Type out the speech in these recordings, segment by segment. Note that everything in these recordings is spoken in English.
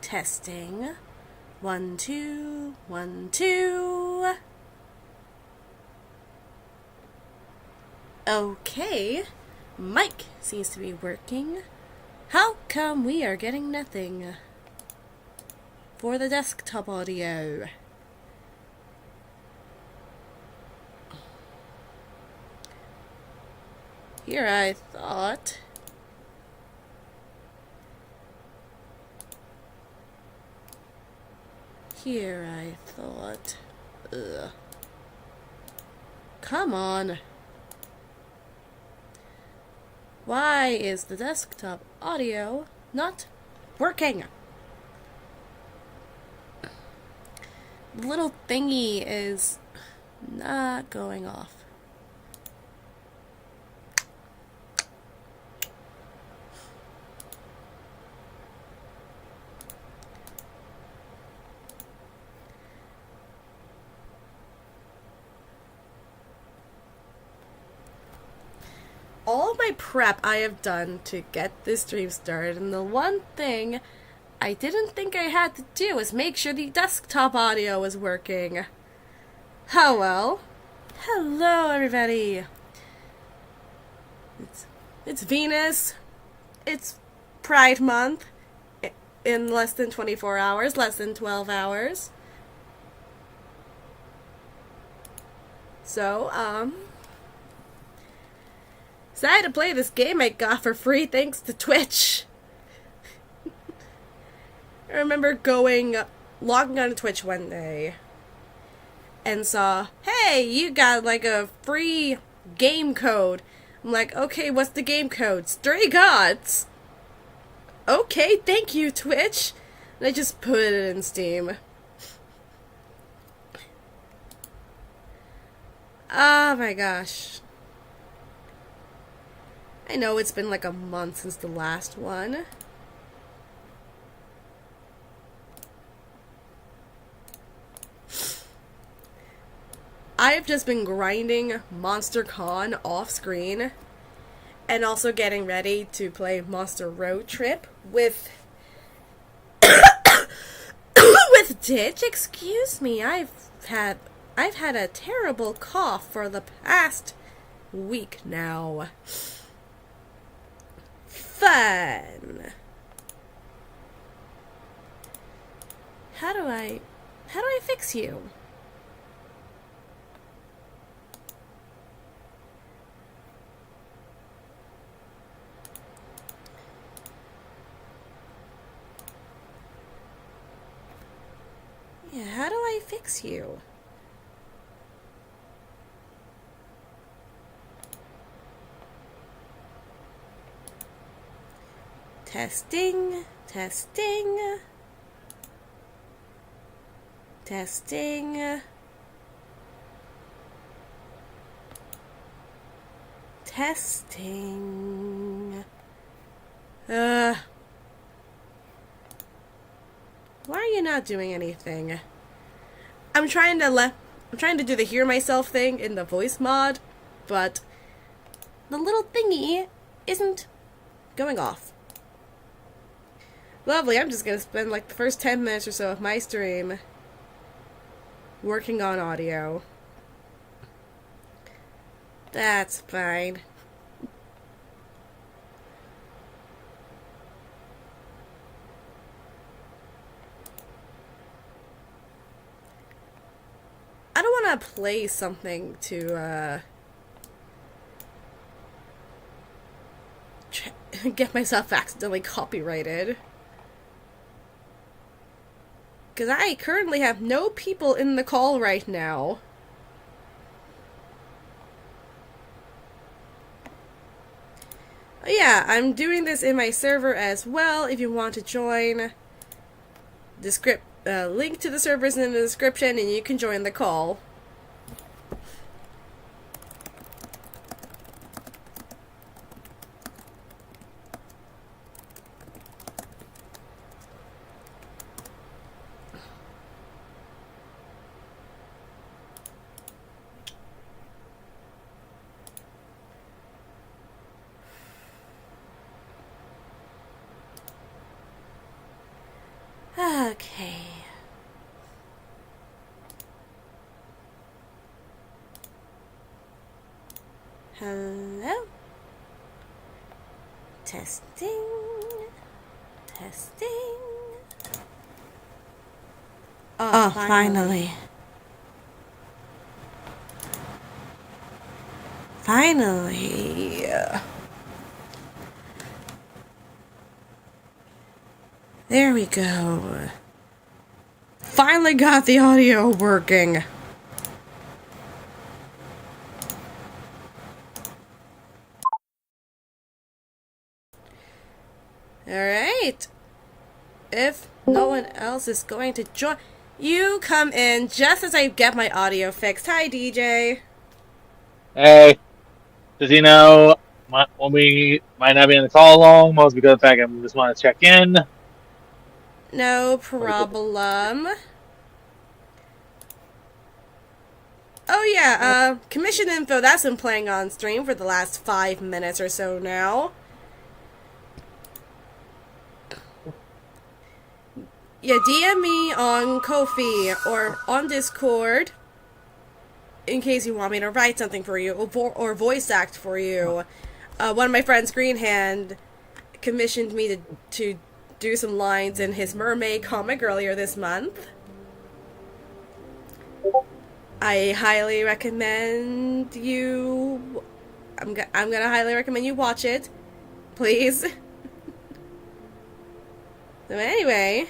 Testing. 1, 2, 1, 2. Okay. Mic seems to be working. How come we are getting nothing for the desktop audio? Here I thought. Ugh. Come on. Why is the desktop audio not working? The little thingy is not going off. All my prep I have done to get this stream started, and the one thing I didn't think I had to do was make sure the desktop audio was working. Oh well. Hello, everybody. It's Venus. It's Pride Month. In less than 24 hours, less than 12 hours. So, decided to play this game I got for free thanks to Twitch. I remember logging on to Twitch one day and saw, hey, you got like a free game code. I'm like, okay, what's the game code? Stray Gods. Okay, thank you, Twitch. And I just put it in Steam. Oh my gosh. I know it's been like a month since the last one. I've just been grinding Monster Con off screen and also getting ready to play Monster Road Trip with with Ditch. Excuse me, I've had a terrible cough for the past week now. Fun. How do I fix you? Yeah, how do I fix you? Testing, testing, testing, testing. Why are you not doing anything? I'm trying to do the hear myself thing in the voice mod, but the little thingy isn't going off. Lovely, I'm just gonna spend like the first 10 minutes or so of my stream working on audio. That's fine. I don't want to play something to get myself accidentally copyrighted. Because I currently have no people in the call right now. Yeah, I'm doing this in my server as well. If you want to join, link to the server is in the description and you can join the call. Okay. Hello? Testing. Testing. Oh, finally. Finally. There we go. Finally got the audio working. Alright. If no one else is going to join, you come in just as I get my audio fixed. Hi, DJ. Hey, does he know when we might not be on the call long? Mostly because of the fact I just want to check in. No problem. Oh yeah, commission info, that's been playing on stream for the last 5 minutes or so now. Yeah, DM me on Ko-fi or on Discord in case you want me to write something for you or voice act for you. One of my friends, Greenhand, commissioned me to do some lines in his mermaid comic earlier this month. I highly recommend you... I'm gonna highly recommend you watch it. Please. So anyway...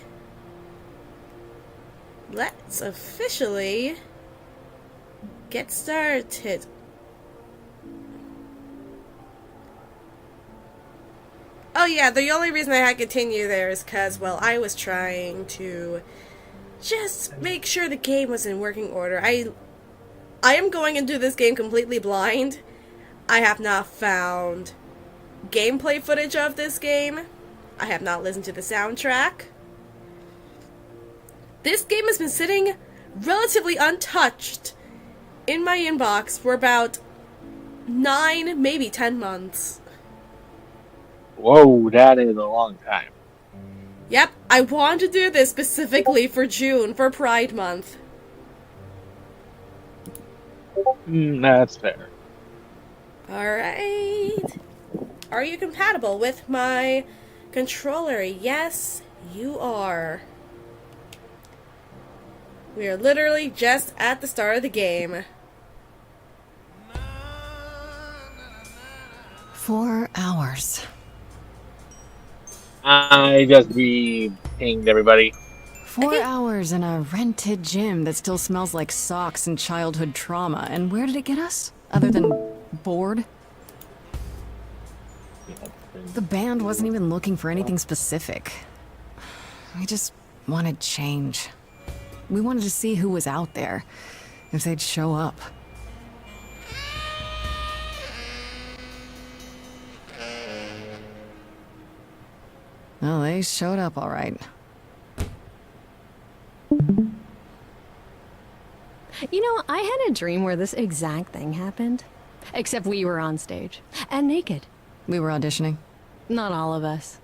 let's officially get started. Oh yeah, the only reason I had to continue there is because, well, I was trying to just make sure the game was in working order. I am going into this game completely blind. I have not found gameplay footage of this game. I have not listened to the soundtrack. This game has been sitting relatively untouched in my inbox for about 9, maybe 10 months. Whoa, that is a long time. Yep, I wanted to do this specifically for June, for Pride Month. That's fair. Alright. Are you compatible with my controller? Yes, you are. We are literally just at the start of the game. 4 hours. I just re-pinged everybody. 4 hours in a rented gym that still smells like socks and childhood trauma. And where did it get us? Other than bored? The band wasn't even looking for anything specific. We just wanted change. We wanted to see who was out there, if they'd show up. Well, they showed up all right. You know, I had a dream where this exact thing happened. Except we were on stage. And naked. We were auditioning. Not all of us.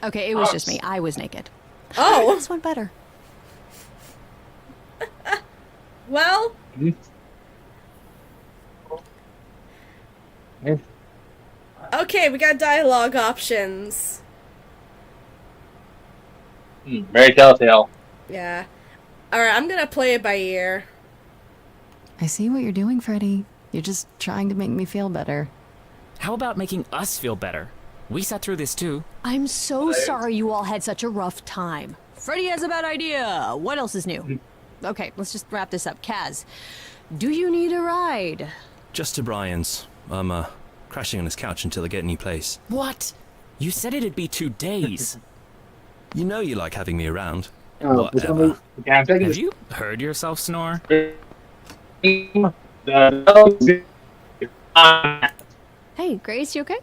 Okay, it was just me. I was naked. Oh! This went better. Well... okay, we got dialogue options. Very telltale. Yeah. Alright, I'm gonna play it by ear. I see what you're doing, Freddy. You're just trying to make me feel better. How about making us feel better? We sat through this too. I'm so sorry you all had such a rough time. Freddy has a bad idea. What else is new? Okay, let's just wrap this up. Kaz, do you need a ride? Just to Brian's. I'm, crashing on his couch until I get a new place. What? You said it'd be 2 days. You know you like having me around. Oh, Whatever. Have you heard yourself snore? Hey, Grace, you okay?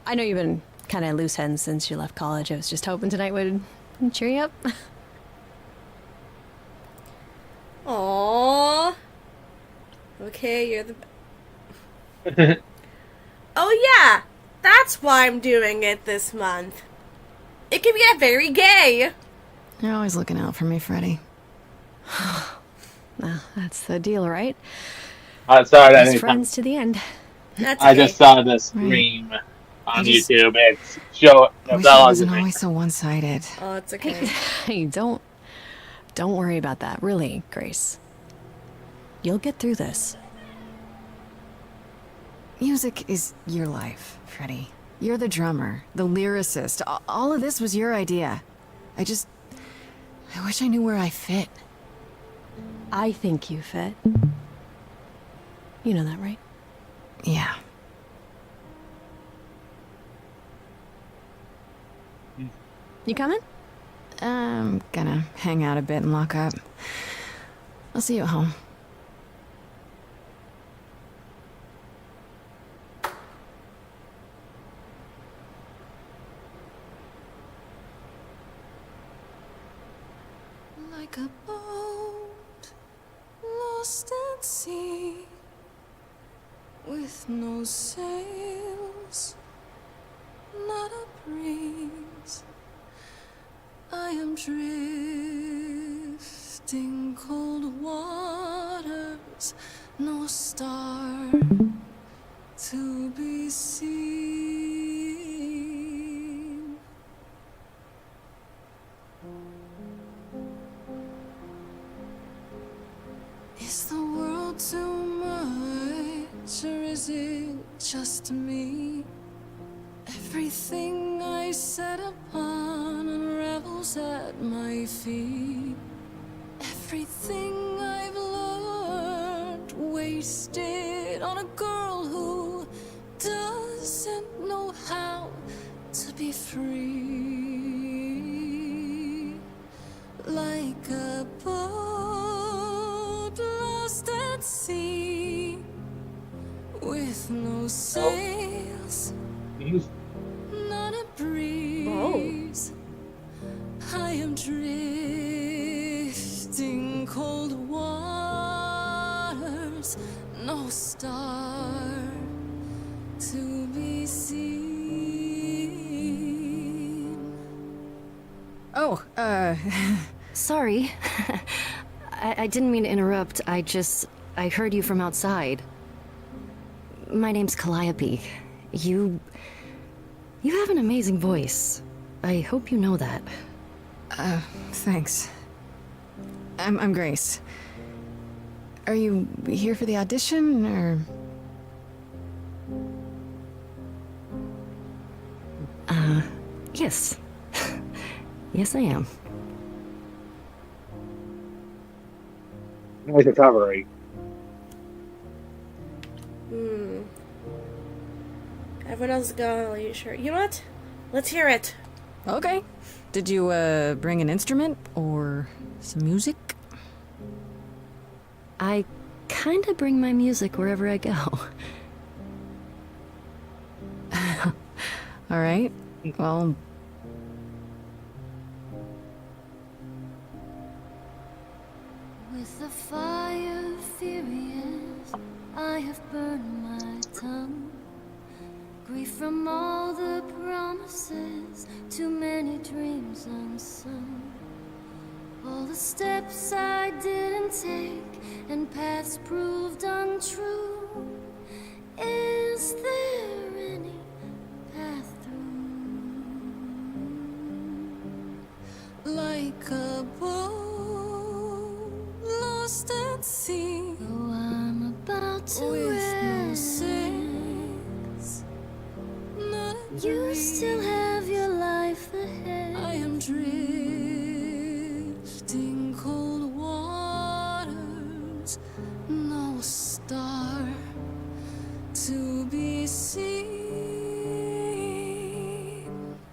I know you've been kind of loose ends since you left college. I was just hoping tonight would cheer you up. Aww. Okay, you're the... oh yeah! That's why I'm doing it this month. It can get very gay. You're always looking out for me, Freddy. Nah, that's the deal, right? I saw it Best anytime. friends to the end. That's I okay. just saw the stream on just YouTube. It's show I wish it Bella wasn't to me. always so one-sided. Oh, it's okay. Hey, don't worry about that. Really, Grace. You'll get through this. Music is your life, Freddy. You're the drummer, the lyricist. All of this was your idea. I wish I knew where I fit. I think you fit. You know that, right? Yeah. You coming? I'm gonna hang out a bit and lock up. I'll see you at home. Like a boat lost at sea with no sails, not a breeze. I am drifting cold waters, no star to be seen. Is the world too much, or is it just me? Everything I set upon unravels at my feet. Everything I've learned wasted on a girl who doesn't know how to be free. Like a boat lost at sea with no sails, not a breeze. I am drifting cold waters, no star to be seen. Oh, Sorry. I didn't mean to interrupt. I heard you from outside. My name's Calliope. You have an amazing voice. I hope you know that. Thanks. I'm Grace. Are you here for the audition, or? Yes. Yes, I am. Nice recovery. Everyone else is gone. Are you sure? You know what? Let's hear it. Okay. Did you, bring an instrument, or some music? I kinda bring my music wherever I go. All right. Well, with the fire furious, I have burned my tongue. Grief from all the promises, too many dreams unsung. All the steps I didn't take and paths proved untrue. Is there any path through? like a boat lost at sea. Oh, I'm about to With no end. sails, not a You breeze. still have your life ahead. I am drifting cold waters, no star to be seen.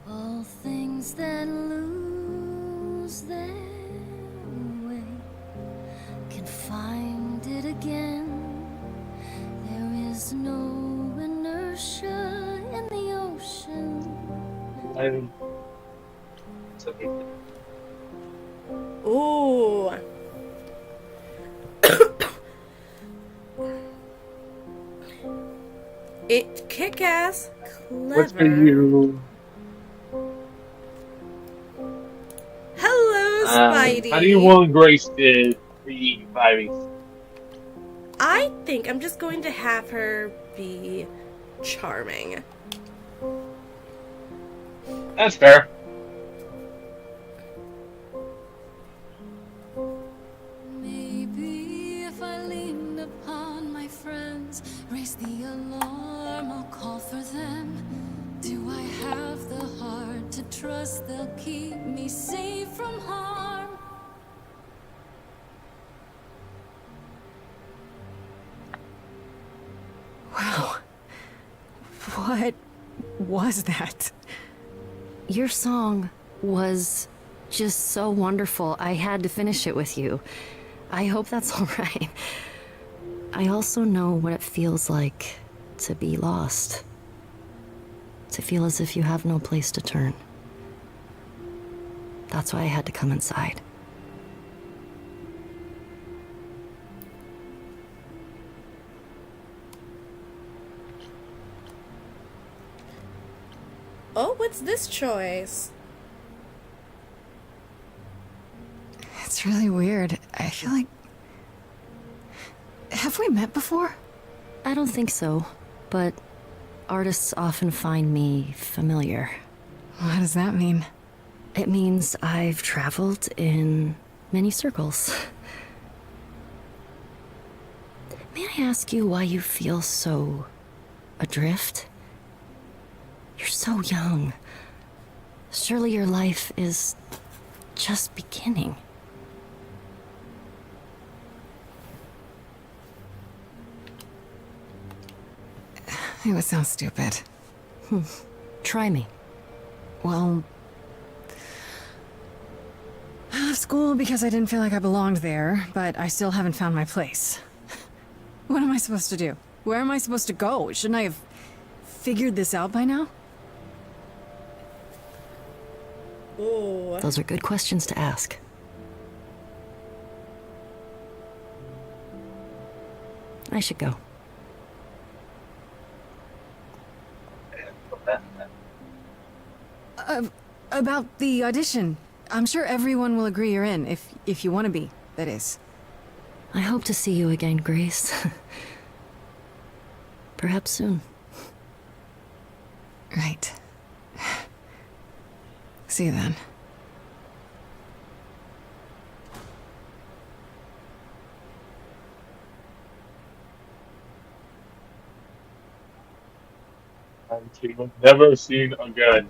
All things that lose their way can find it again. There is no inertia in the ocean. Ooh. It kick-ass, What's for clever. you? Hello Spidey. How do you want Grace to be Ivy? I think I'm just going to have her be charming. That's fair. Maybe if I leaned upon my friends, raise the alarm, I'll call for them. Do I have the heart to trust they'll keep me safe from harm? Wow. What was that? Your song was just so wonderful. I had to finish it with you. I hope that's all right. I also know what it feels like to be lost. To feel as if you have no place to turn. That's why I had to come inside. Oh, what's this choice? It's really weird. I feel like... Have we met before? I don't think so, but artists often find me familiar. What does that mean? It means I've traveled in many circles. May I ask you why you feel so adrift? You're so young. Surely your life is just beginning. It would sound stupid. Try me. Well... I left school because I didn't feel like I belonged there, but I still haven't found my place. What am I supposed to do? Where am I supposed to go? Shouldn't I have figured this out by now? Ooh. Those are good questions to ask. I should go. About the audition. I'm sure everyone will agree you're in, if you want to be, that is. I hope to see you again, Grace. Perhaps soon. Right. See you then. And she was never seen again.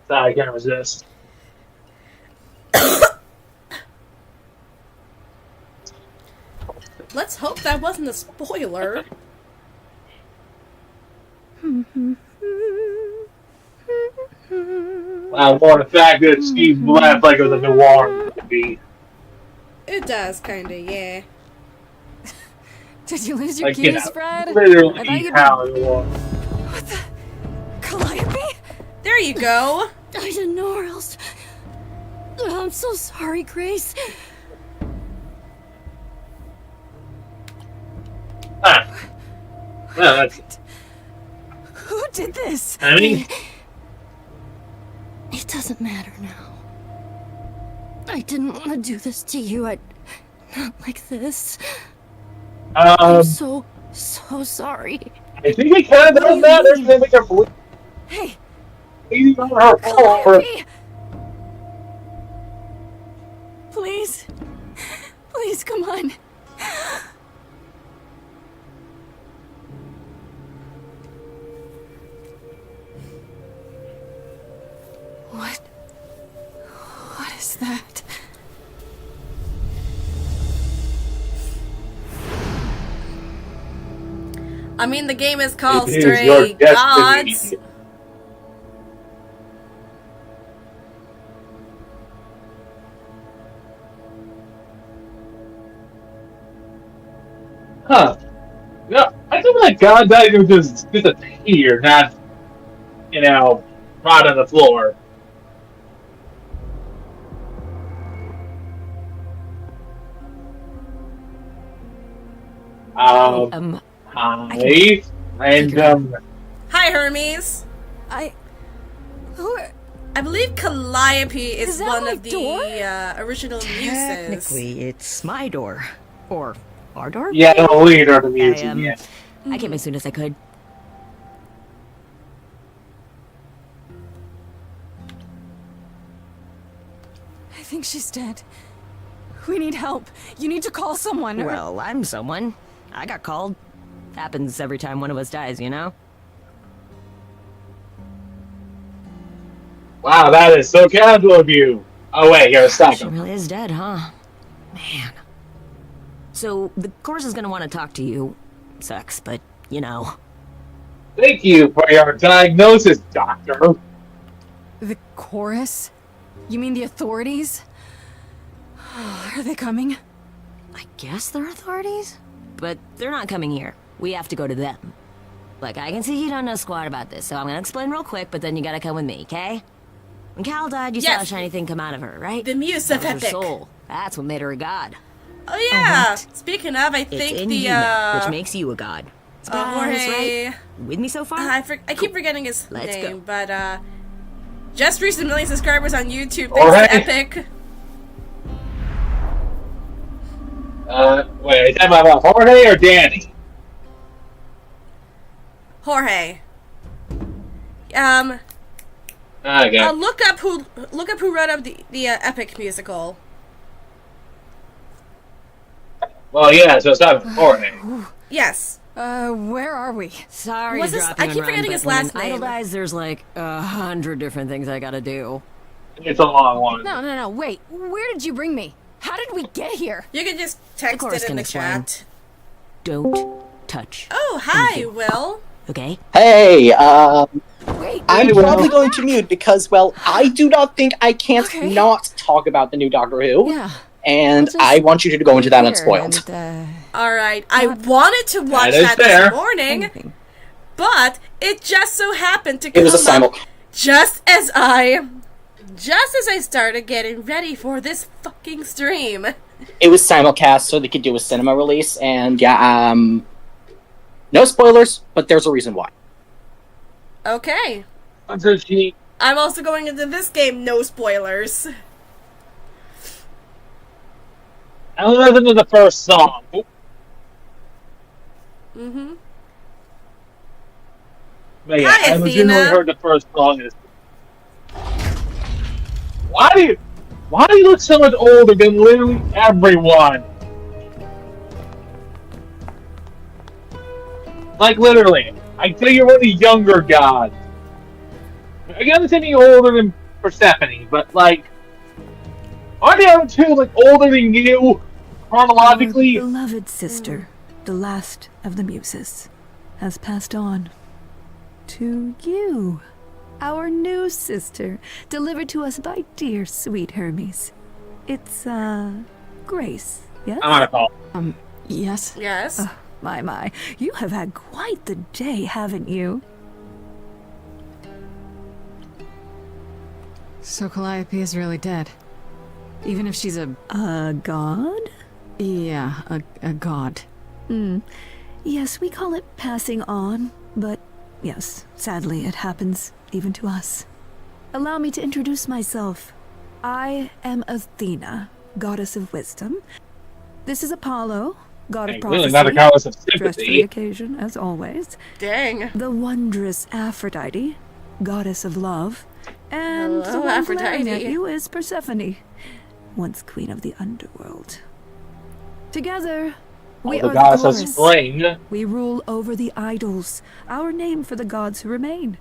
Sorry, I can't resist. Let's hope that wasn't a spoiler. Wow, more the fact that she laughed like it was a noir movie. It does, kinda, yeah. Did you lose your Like, keys, Fred? I thought literally you'd how it was. What the? Calliope? There you go. I didn't know where else. I'm so sorry, Grace. Ah. Well, that's... Who did this? I mean... It doesn't matter now. I didn't want to do this to you. Not like this. I'm so sorry. I think it kind of does matter. They make her believe Hey, on her fault. Calliope! Please. Please, come on. What is that? I mean, the game is called It is your Stray destiny. Gods. Huh. No, I think that God died would just disappear, not, rot on the floor. Hi, random. Hi, Hermes. I believe Calliope is that one my of the door? Original muses. Technically, it's my door. Or our door? Yeah, the leader of the music, yeah. I came as soon as I could. I think she's dead. We need help. You need to call someone. Well, I'm someone. I got called. Happens every time one of us dies, you know? Wow, that is so casual of you. Oh wait, you're a She psycho. really is dead, huh? Man. So, the course is gonna want to talk to you. Sucks, but, you know. Thank you for your diagnosis, doctor. The chorus? You mean the authorities? Are they coming? I guess they're authorities? But they're not coming here. We have to go to them. Look, I can see you don't know squat about this, so I'm gonna explain real quick, but then you gotta come with me, okay? When Cal died, you saw Yes. a shiny thing come out of her, right? The muse That of was her Epic. soul. That's what made her a god. Oh yeah. what? Speaking of, I It's think in the you now, which makes you a god. Jorge. right? With me so far? I keep forgetting his Let's name, go. but just reached 1 million subscribers on YouTube. Thanks Jorge. to Epic. Wait, are you talking about Jorge or Danny? Jorge. Okay. Look up who wrote up the Epic musical. Well, yeah, so it's not Jorge. Yes. Where are we? Sorry What's to this- drop I you keep and run, forgetting but his when last an idol name. dies, there's like 100 different things I gotta do. It's a long one. No, wait. Where did you bring me? How did we get here? You can just text course it in can the explain. chat. Don't touch. Oh, hi, Will. Okay? Hey, Wait. I'm Hey, Will. probably going to mute because, well, I do not think I can't Okay. not talk about the new Doctor Who. Yeah. And I'll just I want you to go into that Here unspoiled. and, Alright, I wanted to watch That is that fair. this morning, anything. but it just so happened to It come was a up simul. just as I started getting ready for this fucking stream. It was simulcast, so they could do a cinema release, and yeah, no spoilers, but there's a reason why. Okay. So she, I'm also going into this game, no spoilers. I listened to the first song. Mm-hmm. But yeah, Hi, I legitimately Athena. heard the first song. Why do you look so much older than literally everyone? Like literally, I tell you're one of the younger gods. I can understand you older than Persephone, but like, aren't the other two like older than you chronologically? Our beloved sister, the last of the muses, has passed on to you, our new sister, delivered to us by dear sweet Hermes. It's, Grace, yes? I'm on a call. Yes? Yes. My, you have had quite the day, haven't you? So Calliope is really dead. Even if she's a God? yeah, a god. Yes, we call it passing on, but yes, sadly it happens even to us. Allow me to introduce myself. I am Athena, goddess of wisdom. This is Apollo, god of Hey, prophecy. really not a goddess of Dressed for the sympathy. occasion, as always. Dang. The wondrous Aphrodite, goddess of love. And Hello, the one glaring Aphrodite. at you is Persephone, once queen of the underworld. Together, we the are goddess the of chorus. spring. We rule over the idols, our name for the gods who remain.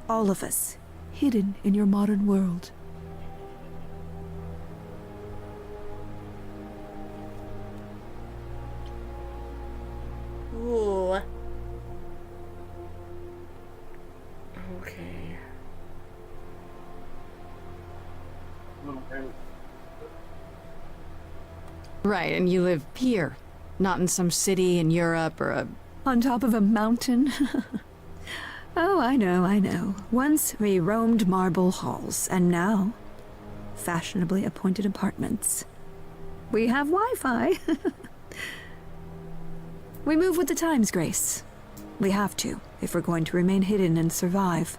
All of us, hidden in your modern world. Ooh. Okay. Right, and you live here, not in some city in Europe or a... On top of a mountain? Oh, I know. Once we roamed marble halls, and now, fashionably appointed apartments. We have Wi-Fi. We move with the times, Grace. We have to, if we're going to remain hidden and survive.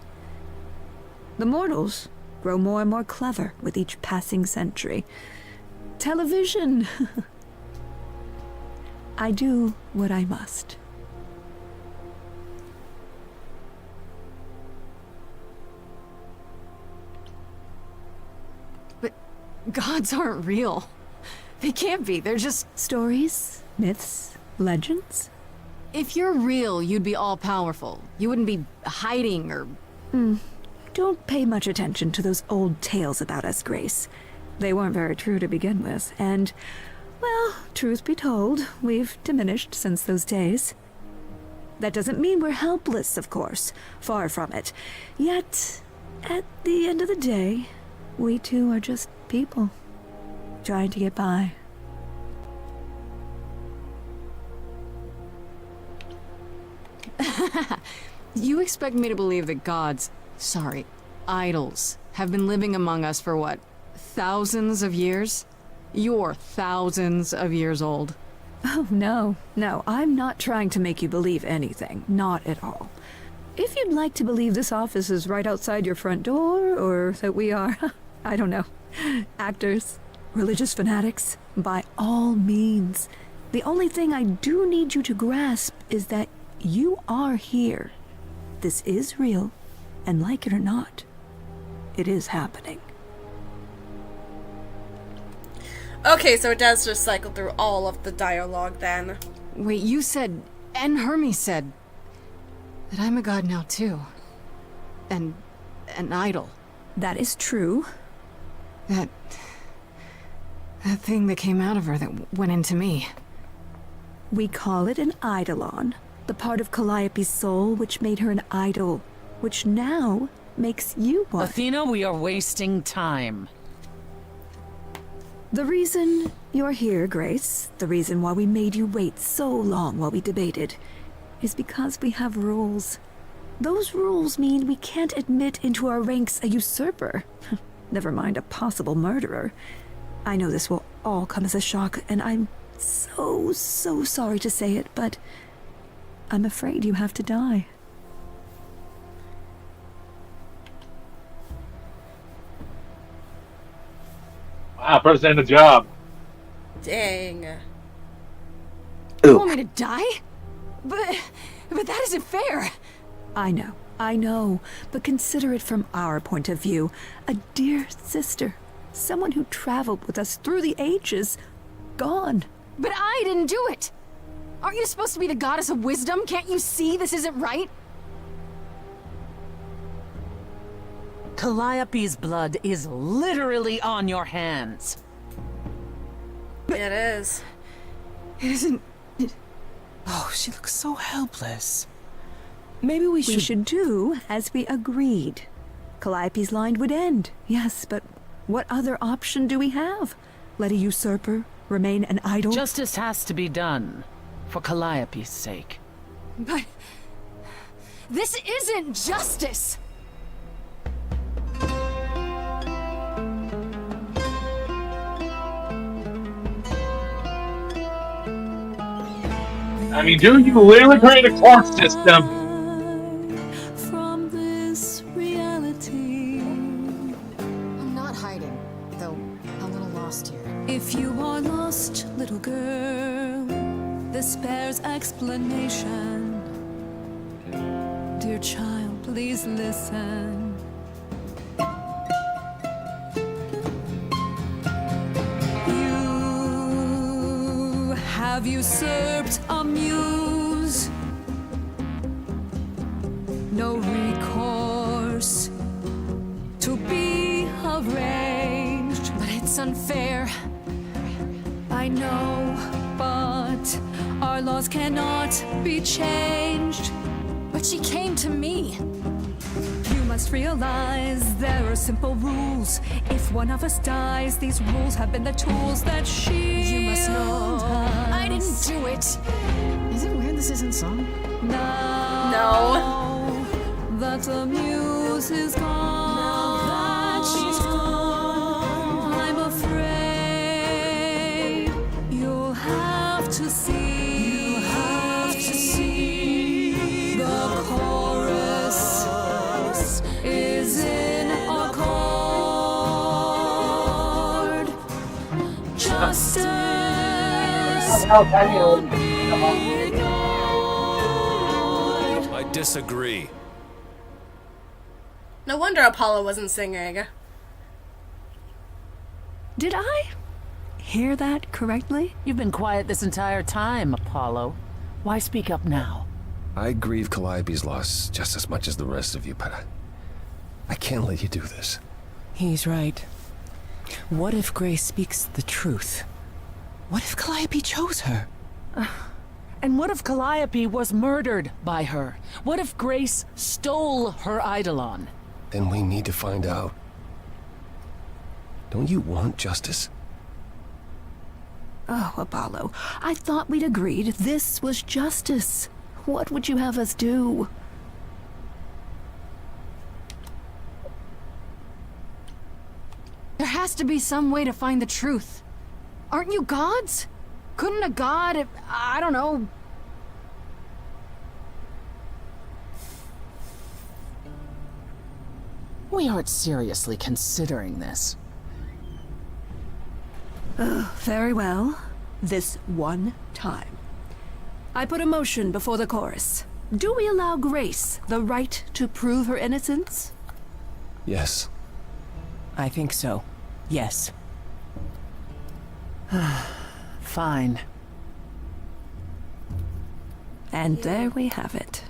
The mortals grow more and more clever with each passing century. Television! I do what I must. But gods aren't real. They can't be. They're just stories, myths, legends. If you're real, you'd be all-powerful. You wouldn't be hiding or... Don't pay much attention to those old tales about us, Grace. They weren't very true to begin with, and, well, truth be told, we've diminished since those days. That doesn't mean we're helpless, of course. Far from it. Yet, at the end of the day, we too are just people, trying to get by. You expect me to believe that gods, idols, have been living among us for what, thousands of years? You're thousands of years old. Oh, no, I'm not trying to make you believe anything. Not at all. If you'd like to believe this office is right outside your front door, or that we are, I don't know, actors, religious fanatics, by all means. The only thing I do need you to grasp is that you are here. This is real, and like it or not, it is happening. Okay, so it does just cycle through all of the dialogue then. Wait, you said, and Hermes said, that I'm a god now too. And an idol. That is true. That thing that came out of her that went into me. We call it an eidolon, the part of Calliope's soul which made her an idol, which now makes you one. Athena, we are wasting time. The reason you're here, Grace, the reason why we made you wait so long while we debated, is because we have rules. Those rules mean we can't admit into our ranks a usurper, never mind a possible murderer. I know this will all come as a shock, and I'm so sorry to say it, but I'm afraid you have to die. Wow, President of the job. Dang. You want me to die? But that isn't fair. I know, but consider it from our point of view. A dear sister, someone who traveled with us through the ages, gone. But I didn't do it! Aren't you supposed to be the goddess of wisdom? Can't you see this isn't right? Calliope's blood is literally on your hands. It is. It isn't... Oh, she looks so helpless. Maybe we should do as we agreed. Calliope's line would end, yes, but what other option do we have? Let a usurper remain an idol? Justice has to be done, for Calliope's sake. But... this isn't justice! I mean, dude, you literally created a court system. From this reality. I'm not hiding, though a little lost here. If you are lost, little girl, this bears explanation. Dear child, please listen. You have usurped a muse. No recourse to be arranged. But it's unfair. I know, but our laws cannot be changed. But she came to me. You must realize there are simple rules. If one of us dies, these rules have been the tools that shield You must know us. I didn't do it. Is it weird this isn't song? Now that the muse is gone, Now that she's gone, I'm afraid you'll have to see. You have to see the chorus is in I disagree. No wonder Apollo wasn't singing. Did I hear that correctly? You've been quiet this entire time, Apollo. Why speak up now? I grieve Calliope's loss just as much as the rest of you, but I can't let you do this. He's right. What if Grace speaks the truth? What if Calliope chose her? And what if Calliope was murdered by her? What if Grace stole her Eidolon? Then we need to find out. Don't you want justice? Oh, Apollo, I thought we'd agreed this was justice. What would you have us do? There has to be some way to find the truth. Aren't you gods? Couldn't a god, I don't know... We aren't seriously considering this. Very well. This one time. I put a motion before the chorus. Do we allow Grace the right to prove her innocence? Yes. I think so. Yes. Fine. And there we have it.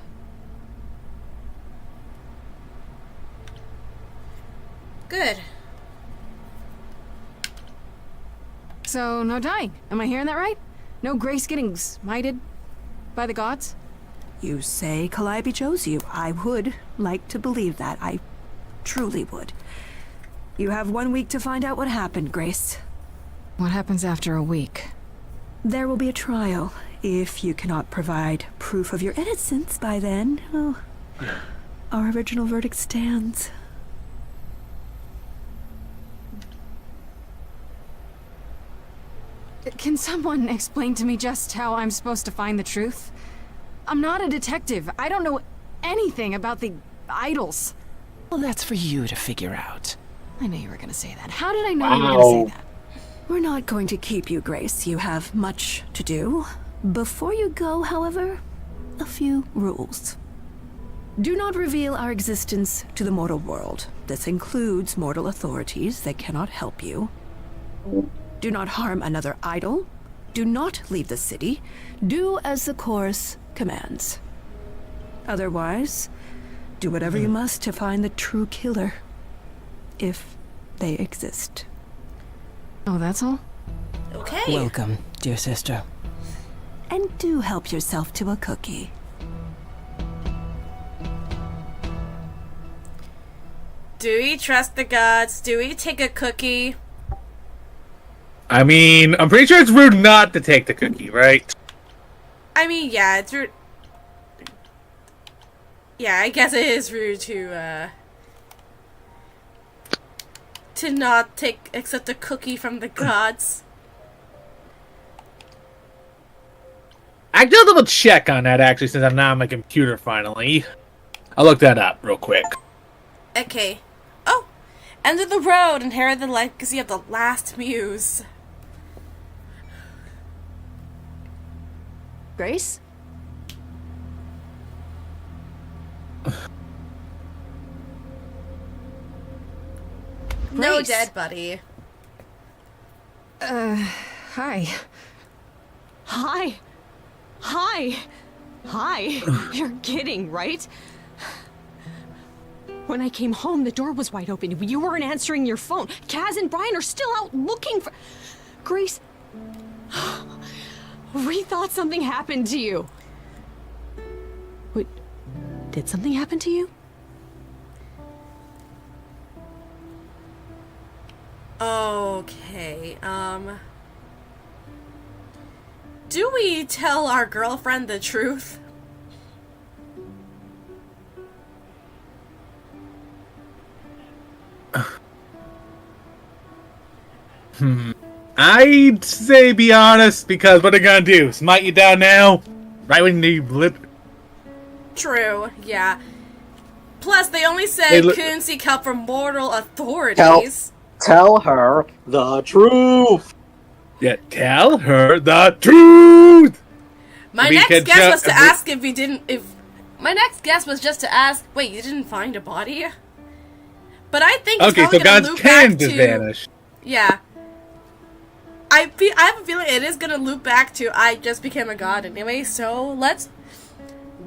Good. So, no dying. Am I hearing that right? No Grace getting smited by the gods? You say Calliope chose you. I would like to believe that. I truly would. You have 1 week to find out what happened, Grace. What happens after a week? There will be a trial. If you cannot provide proof of your innocence by then, oh, our original verdict stands. Can someone explain to me just how I'm supposed to find the truth? I'm not a detective. I don't know anything about the idols. Well, that's for you to figure out. I knew you were gonna say that. How did I know you were gonna say that? We're not going to keep you, Grace. You have much to do. Before you go, however, a few rules. Do not reveal our existence to the mortal world. This includes mortal authorities that cannot help you. Do not harm another idol. Do not leave the city. Do as the chorus commands. Otherwise, do whatever you must to find the true killer. If they exist. Oh, that's all? Okay. Welcome, dear sister. And do help yourself to a cookie. Do we trust the gods? Do we take a cookie? I mean, I'm pretty sure it's rude not to take the cookie, right? I mean, yeah, it's rude. Yeah, I guess it is rude to not accept a cookie from the gods. I did a little check on that, actually, since I'm now on my computer, finally. I'll look that up real quick. Okay. Oh! Enter the road, inherit the legacy of the last muse. Grace? No Grace. dead buddy. Hi. Hi. Hi. Hi. You're kidding, right? When I came home, the door was wide open. You weren't answering your phone. Kaz and Brian are still out looking for... Grace... We thought something happened to you. Wait, did something happen to you? Okay, do we tell our girlfriend the truth? I'd say be honest, because what are they gonna do? Smite you down now? Right when you lip... True, yeah. Plus, they only said couldn't seek help from mortal authorities. Tell her the truth. Yeah, tell her the truth. My next guess was to ask if you didn't. My next guess was just to ask. Wait, you didn't find a body? But I think it's okay, probably so gonna God's loop can back just to. vanished. Yeah. I have a feeling it is gonna loop back to I just became a god anyway. So let's.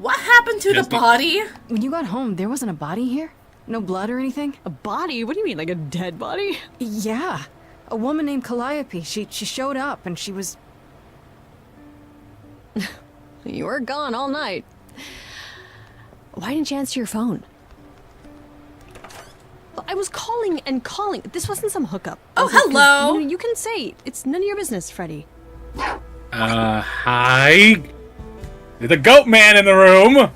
What happened to the body? When you got home, there wasn't a body here? No blood or anything? A body? What do you mean, like a dead body? Yeah. A woman named Calliope. She showed up and she was... You were gone all night. Why didn't you answer your phone? I was calling and calling. This wasn't some hookup. Oh, hello! You can say. It's none of your business, Freddy. Hi. There's a goat man in the room.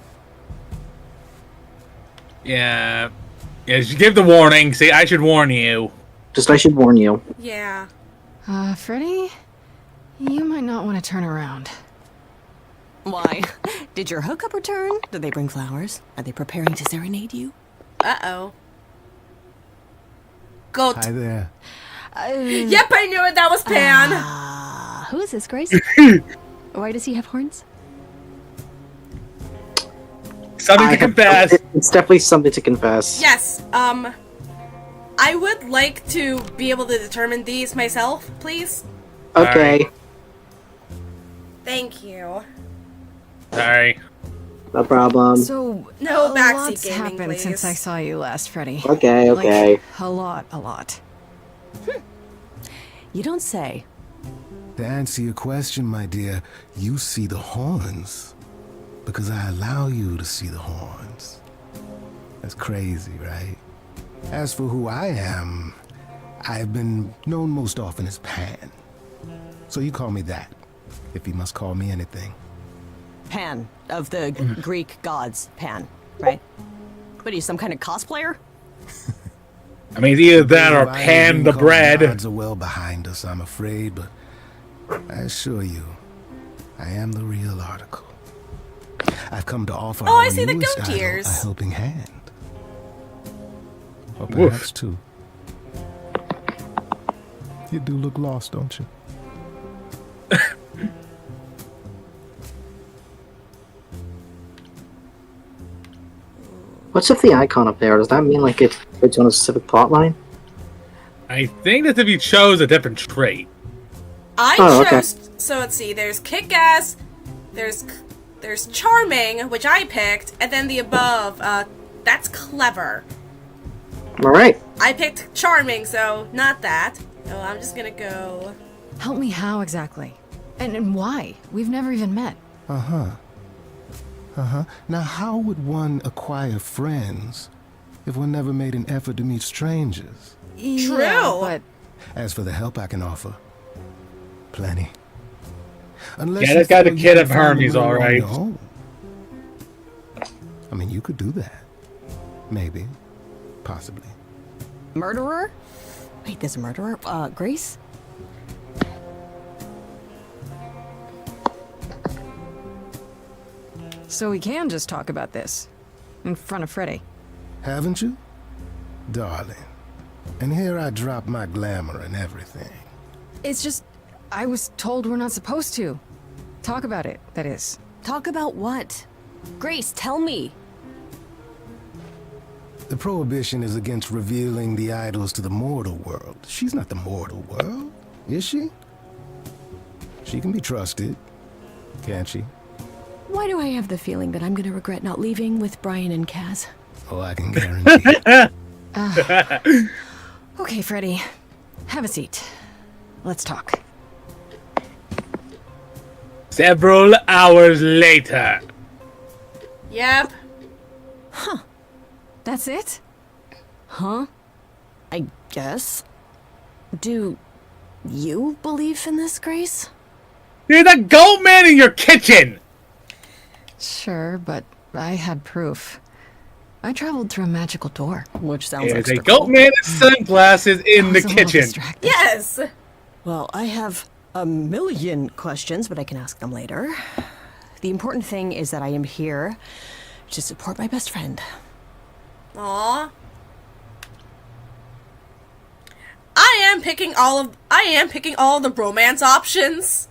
Yeah. Yeah, she gave the warning. See, I should warn you. I should warn you. Yeah. Freddy? You might not want to turn around. Why? Did your hookup return? Did they bring flowers? Are they preparing to serenade you? Uh-oh. Goat. Hi there. Yep, I knew it. That was Pan. Who is this, Grace? Why does he have horns? Something to confess. It's definitely something to confess. Yes. I would like to be able to determine these myself, please. Okay. Thank you. Sorry. No problem. So, No a backseat lot's gaming, happened please. since I saw you last, Freddy. Okay, okay. Like, a lot. You don't say. To answer your question, my dear, you see the horns. Because I allow you to see the horns. That's crazy, right? As for who I am, I've been known most often as Pan. So you call me that, if you must call me anything. Pan, of the Greek gods, Pan, right? What are you, some kind of cosplayer? I mean, either that or Pan the bread. The odds are well behind us, I'm afraid, but I assure you, I am the real article. I've come to offer Oh, I our see the newest goat idol ears. a helping hand. Or perhaps two. You do look lost, don't you? What's with the icon up there? Does that mean like it's on a specific plot line? I think that's if you chose a different trait. I okay. chose. So let's see. There's kick-ass. There's charming, which I picked, and then the above. That's clever. All right. I picked charming, so not that. So I'm just gonna go. Help me how exactly? And why? We've never even met. Now, how would one acquire friends if one never made an effort to meet strangers? True. Yeah, but As for the help I can offer, plenty. Unless Yeah, you this guy's a feel you kid can of find Hermes, a little all on right. your own. I mean, you could do that. Maybe. Possibly. Murderer? Wait, there's a murderer? Grace? so we can just talk about this in front of Freddy. Haven't you? Darling. And here I drop my glamour and everything. It's just, I was told we're not supposed to talk about it, that is. Talk about what? Grace, tell me. The prohibition is against revealing the idols to the mortal world. She's not the mortal world, is she? She can be trusted, can't she? Why do I have the feeling that I'm gonna regret not leaving with Brian and Kaz? Oh, I can guarantee it. Okay, Freddy. Have a seat. Let's talk. Several hours later. Yep. That's it? Huh? I guess. Do you believe in this, Grace? There's a goat man in your kitchen! Sure, but I had proof. I traveled through a magical door. Which sounds There's a extra goat cool. man in sunglasses in the I was a little kitchen. distracted. Yes. Well, I have a million questions, but I can ask them later. The important thing is that I am here to support my best friend. Aw. I am picking all of the romance options.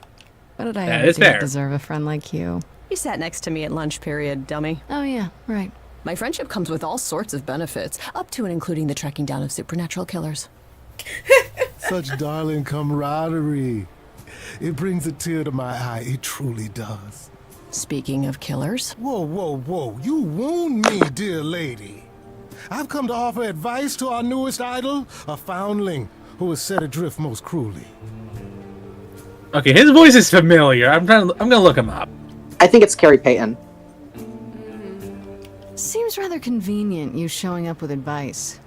What did I That ever is do to fair. deserve a friend like you? You sat next to me at lunch period, dummy. Oh yeah, right. My friendship comes with all sorts of benefits, up to and including the tracking down of supernatural killers. Such darling camaraderie. It brings a tear to my eye. It truly does. Speaking of killers. Whoa, whoa, whoa. You wound me, dear lady. I've come to offer advice to our newest idol, a foundling who was set adrift most cruelly. Okay, his voice is familiar. I'm gonna look him up. I think it's Carrie Payton. Seems rather convenient, you showing up with advice.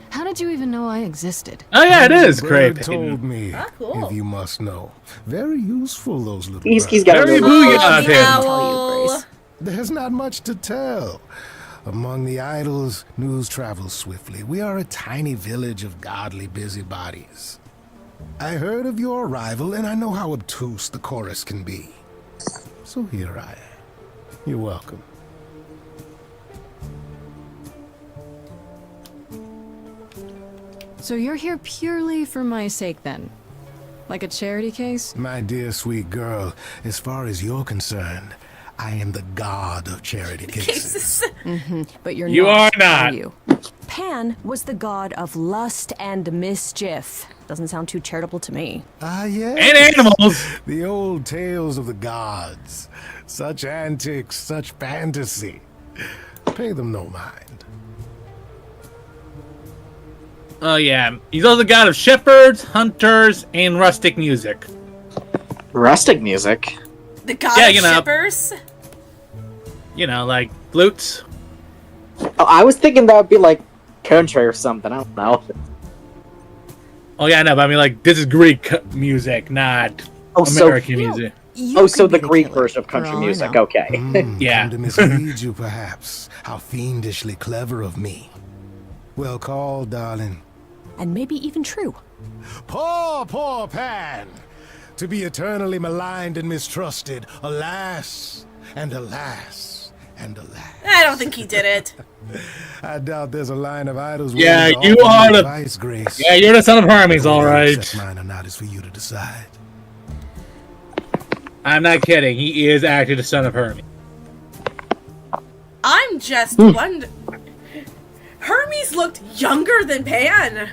How did you even know I existed? Oh yeah, it is The great. bird told me, cool. if you must know. Very useful, those little He's birds. got a Very really booyah of him. Owl. There's not much to tell. Among the idols, news travels swiftly. We are a tiny village of godly busybodies. I heard of your arrival, and I know how obtuse the chorus can be. So here I am. You're welcome. So you're here purely for my sake then? Like a charity case? My dear sweet girl, as far as you're concerned, I am the god of charity cases. But you're You not, are not. you? Pan was the god of lust and mischief. Doesn't sound too charitable to me. Ah, yes. And animals. The old tales of the gods. Such antics, such fantasy. Pay them no mind. Oh yeah, he's also the god of shepherds, hunters, and rustic music. Rustic music? The god Yeah, of you know. shippers. You know, like flutes. Oh, I was thinking that would be like country or something. I don't know. Oh yeah, I know, but I mean, like, this is Greek music, not Oh, so- American music. Oh, so the Greek version of country all I music. know. Okay. Yeah. Come to mislead you, perhaps. How fiendishly clever of me. Well called, darling. And maybe even true. Poor, poor Pan! To be eternally maligned and mistrusted. Alas, and alas, and alas. I don't think he did it. I doubt there's a line of idols. Yeah, willing to you offer are me the- advice, Grace. Yeah, you're the son of Hermes, Whether all I right. accept mine or not is for you to decide. I'm not kidding. He is actually the son of Hermes. I'm just wondering. Hermes looked younger than Pan.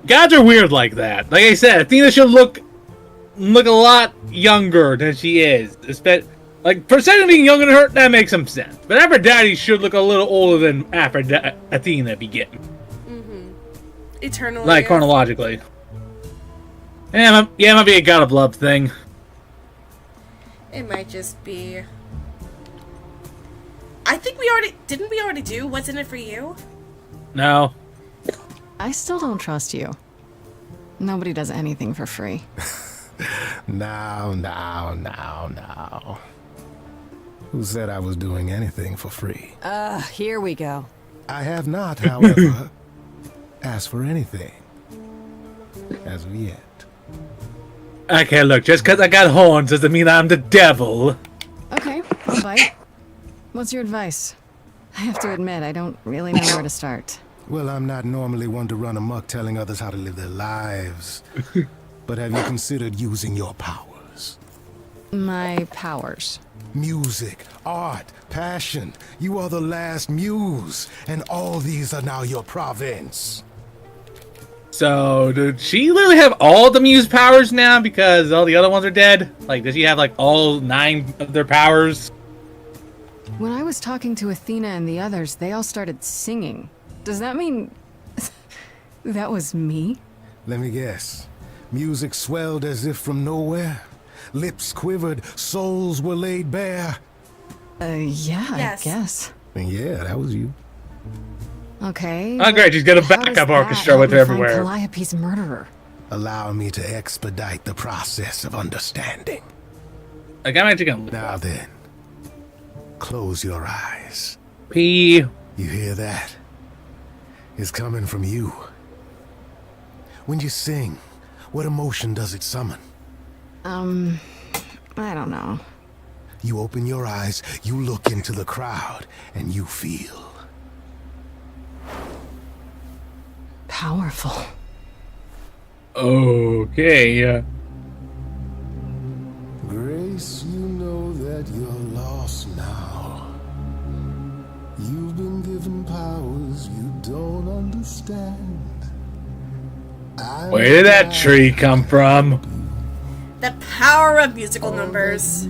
Gods are weird like that. Like I said, Athena should look a lot younger than she is. Like, Poseidon being younger than her, that makes some sense. But Aphrodite should look a little older than Athena beginning. Eternally. Like, chronologically. Yeah, it might be a god of love thing. It might just be. I think didn't we already do What's in It for You? No. I still don't trust you. Nobody does anything for free. Now. Who said I was doing anything for free? Here we go. I have not, however, asked for anything. As of yet. Okay, look, just because I got horns doesn't mean I'm the devil. Okay, I'll bite. What's your advice? I have to admit, I don't really know where to start. Well, I'm not normally one to run amok telling others how to live their lives. But have you considered using your powers? My powers. Music, art, passion. You are the last muse, and all these are now your province. So, did she literally have all the muse powers now because all the other ones are dead? Like, does she have, like, all 9 of their powers? When I was talking to Athena and the others, they all started singing. Does that mean that was me? Let me guess. Music swelled as if from nowhere. Lips quivered, souls were laid bare. Yeah, Yes. I guess. And yeah, that was you. Okay. Oh, great, she's got a how does backup that orchestra help with her me find everywhere. Calliope's murderer. Allow me to expedite the process of understanding. Like, I'm actually gonna... Now then, close your eyes. P. You hear that? It's coming from you. When you sing, what emotion does it summon? I don't know. You open your eyes, you look into the crowd, and you feel. Powerful. Okay. Grace, you know that you're lost now. You've been given powers you don't understand. Where did that tree come from? The power of musical numbers.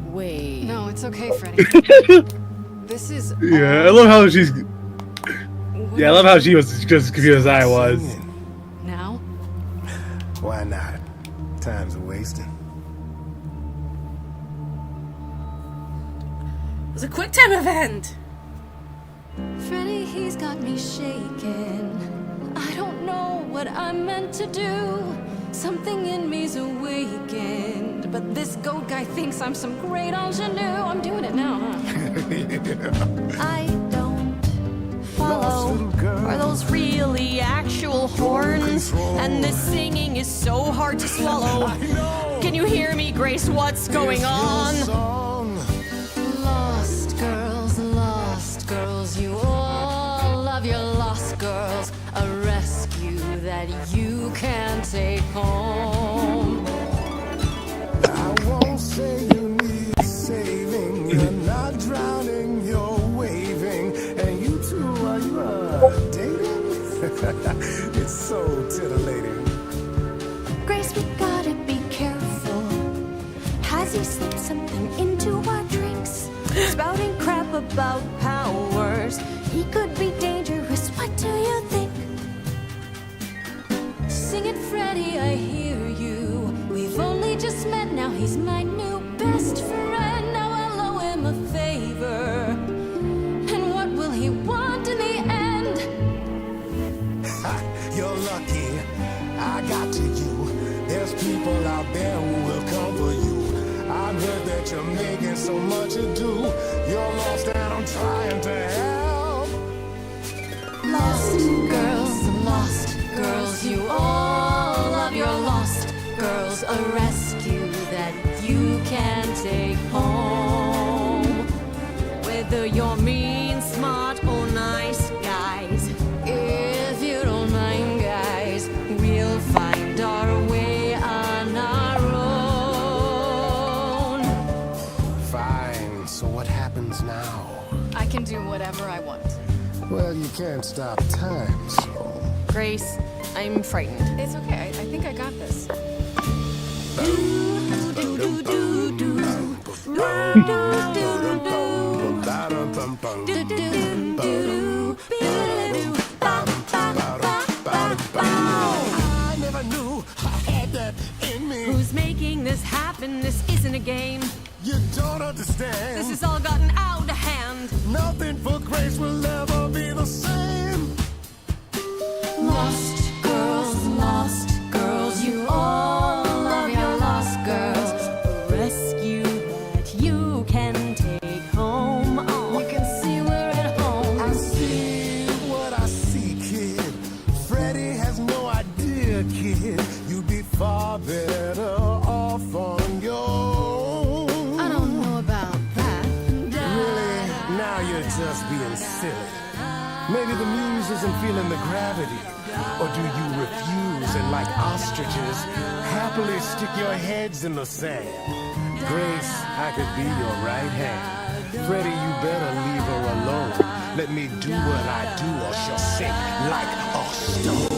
Wait. No, it's okay, Freddy. This is. Yeah, I love how she's. Yeah, I love how she was just as confused as I was. Now? Why not? Time's a wasting. It was a quick time event. Freddy, he's got me shaking. I don't know what I'm meant to do. Something in me's awakened. But this goat guy thinks I'm some great ingenue. I'm doing it now, huh? I don't follow. Are those really actual horns? And this singing is so hard to swallow. Can you hear me, Grace? What's going on? Lost girls, you all love your lost girls. A rescue that you can take home. I won't say you need saving. You're not drowning, you're waving. And you two, are you dating? It's so titillating. Grace, we gotta be careful. Has he slipped something into our drinks? Spouting crap about powers. He could be dangerous, what do you think? Sing it, Freddy, I hear you. We've only just met, now he's my new best friend. Now I'll owe him a favor. And what will he want in the end? You're lucky I got to you. There's people out there who will come for you. I've heard that you're making so much ado. You're lost and I'm trying to help. Lost girls, you all love your lost girls. A rescue that you can take home. Whether you're mean, smart, or nice, guys. If you don't mind, guys, we'll find our way on our own. Fine, so what happens now? I can do whatever I want. Well, you can't stop time, so... Grace, I'm frightened. It's okay. I think I got this. I never knew I had that in me. Who's making this happen? This isn't a game. You don't understand. This has all gotten out of hand. Nothing for Grace will ever be the same. Lost girls, you all love your lost girls. A rescue that you can take home. Oh. You can see we're at home. I see what I see, kid. Freddy has no idea, kid. You'd be far better off on your own. I don't know about that. Really? Now you're just being silly. Maybe the muse isn't feeling the gravity. Or do you refuse and, like ostriches, happily stick your heads in the sand? Grace, I could be your right hand. Freddy, you better leave her alone. Let me do what I do or she'll sink like a stone.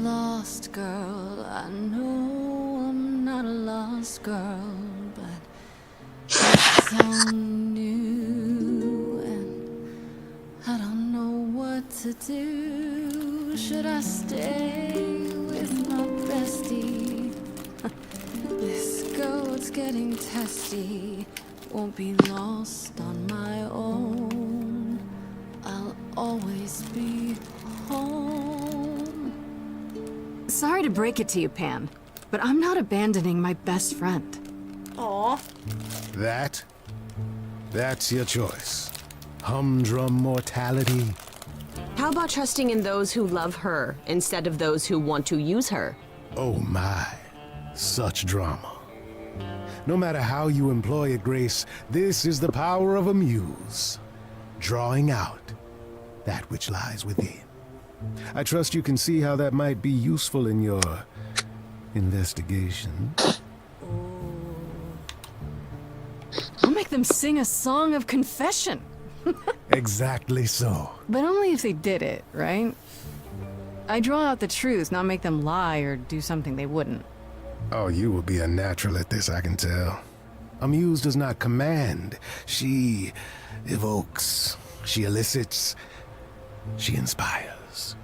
Lost girl, I know I'm not a lost girl, but it's so new and I don't know what to do. Should I stay with my bestie? This goat's getting testy. Won't be lost on my own. I'll always be home. Sorry to break it to you, Pan, but I'm not abandoning my best friend. Aw. That's your choice. Humdrum mortality. How about trusting in those who love her instead of those who want to use her? Oh my, such drama. No matter how you employ it, Grace, this is the power of a muse. Drawing out that which lies within. I trust you can see how that might be useful in your investigation. I'll make them sing a song of confession. Exactly so. But only if they did it, right? I draw out the truth, not make them lie or do something they wouldn't. Oh, you will be a natural at this, I can tell. A muse does not command. She evokes. She elicits. She inspires.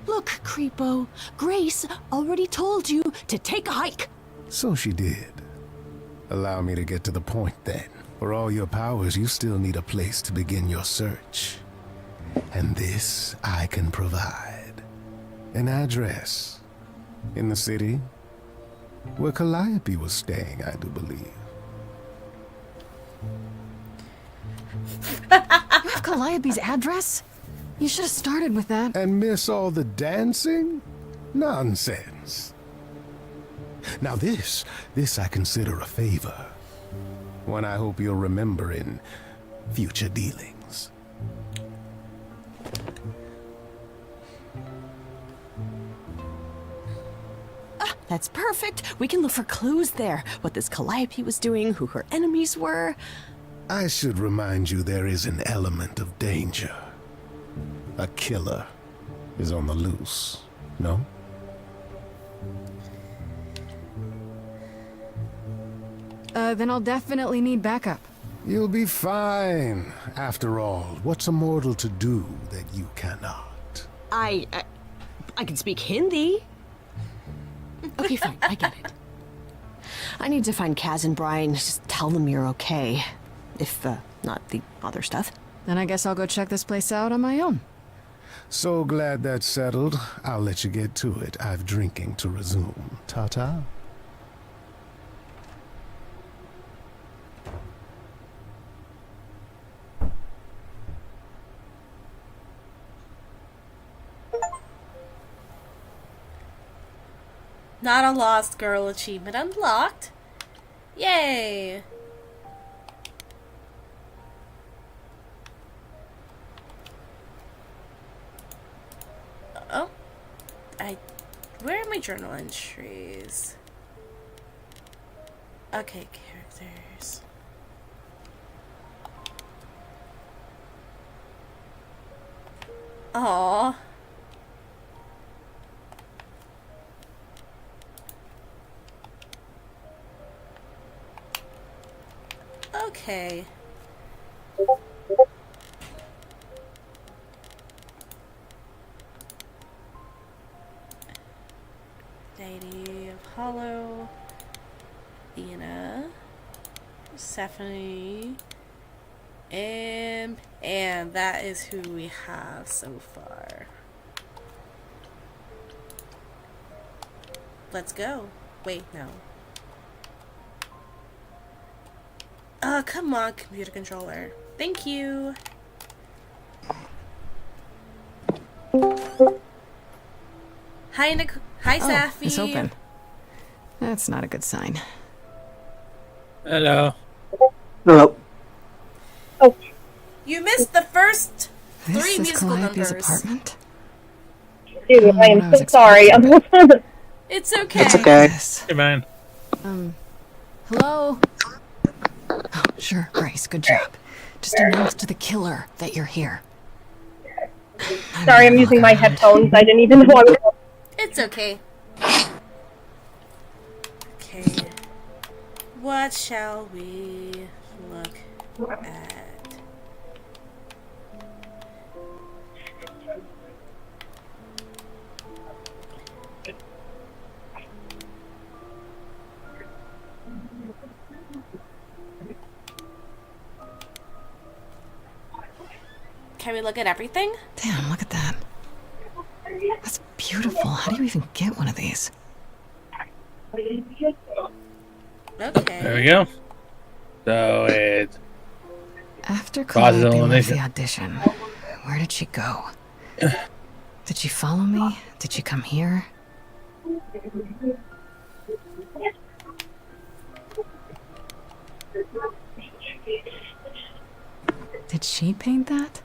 Look, Creepo, Grace already told you to take a hike. So she did. Allow me to get to the point then. For all your powers, you still need a place to begin your search. And this I can provide. An address. In the city. Where Calliope was staying, I do believe. You have Calliope's address? You should have started with that. And miss all the dancing? Nonsense. Now this I consider a favor. One I hope you'll remember in future dealings. That's perfect. We can look for clues there. What this Calliope was doing, who her enemies were. I should remind you there is an element of danger. A killer is on the loose, no? Then I'll definitely need backup. You'll be fine. After all, what's a mortal to do that you cannot? I can speak Hindi. Okay, fine. I get it. I need to find Kaz and Brian. Just tell them you're okay. If, not the other stuff. Then I guess I'll go check this place out on my own. So glad that's settled. I'll let you get to it. I've drinking to resume. Ta-ta. Not a Lost Girl achievement unlocked. Yay! Oh. Where are my journal entries? Okay, characters. Aww. Okay. Lady of Hollow, Athena, Stephanie, and that is who we have so far. Let's go. Wait, no. Come on, computer controller. Thank you. Hi, Hi, Safi. It's open. That's not a good sign. Hello. Hello. Oh. You missed the first This three is musical Calliope's numbers. apartment? Dude, I am so sorry. It's okay. It's okay. Hey, man. Hello? Oh, sure, Grace, good job. Just announce to the killer that you're here. Sorry, I'm using my headphones. I didn't even know I was... It's okay. Okay. What shall we look at? Can we look at everything? Damn, look at that. That's beautiful. How do you even get one of these? Okay. There we go. So it's After process Calliope left elimination. the audition, where did she go? Did she follow me? Did she come here? Did she paint that?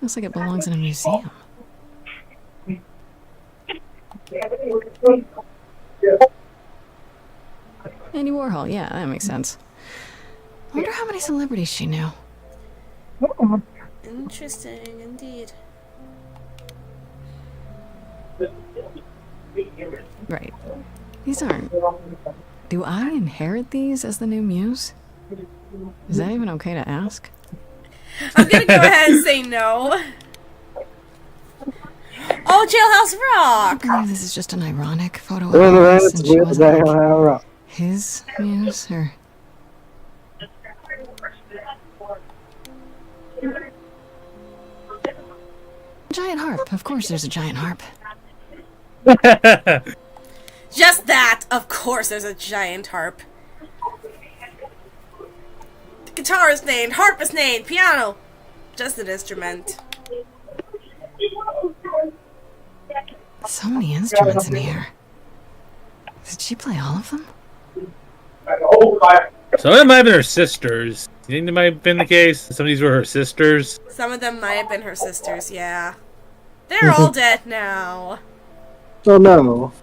Looks like it belongs in a museum. Andy Warhol, yeah, that makes sense. I wonder how many celebrities she knew. Interesting, indeed. Right. These aren't... Do I inherit these as the new muse? Is that even okay to ask? I'm gonna go ahead and say no. Oh, Jailhouse Rock! I believe this is just an ironic photo of her since she wasn't like his muse, or... Giant harp. Of course there's a giant harp. Just that! Of course there's a giant harp. The guitar is named, harp is named, piano. Just an instrument. So many instruments in here. Did she play all of them? Some of them might have been her sisters. You think that might have been the case? Some of these were her sisters? Some of them might have been her sisters, yeah. They're all dead now. Oh no.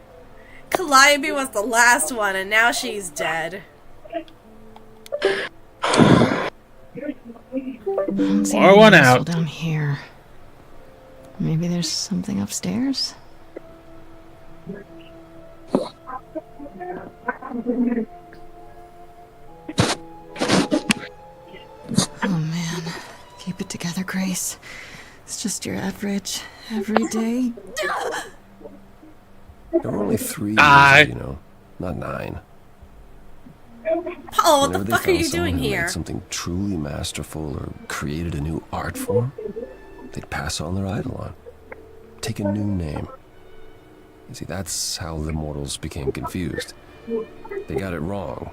Calliope was the last one, and now she's dead. Pour one out. Down here. Maybe there's something upstairs? Oh man. Keep it together, Grace. It's just your average, everyday... There were only 3 years, you know, not 9. Paul, what Whenever the they fuck are found you someone doing who here? made something truly masterful or created a new art form, they'd pass on their eidolon. Take a new name. You see, that's how the mortals became confused. They got it wrong.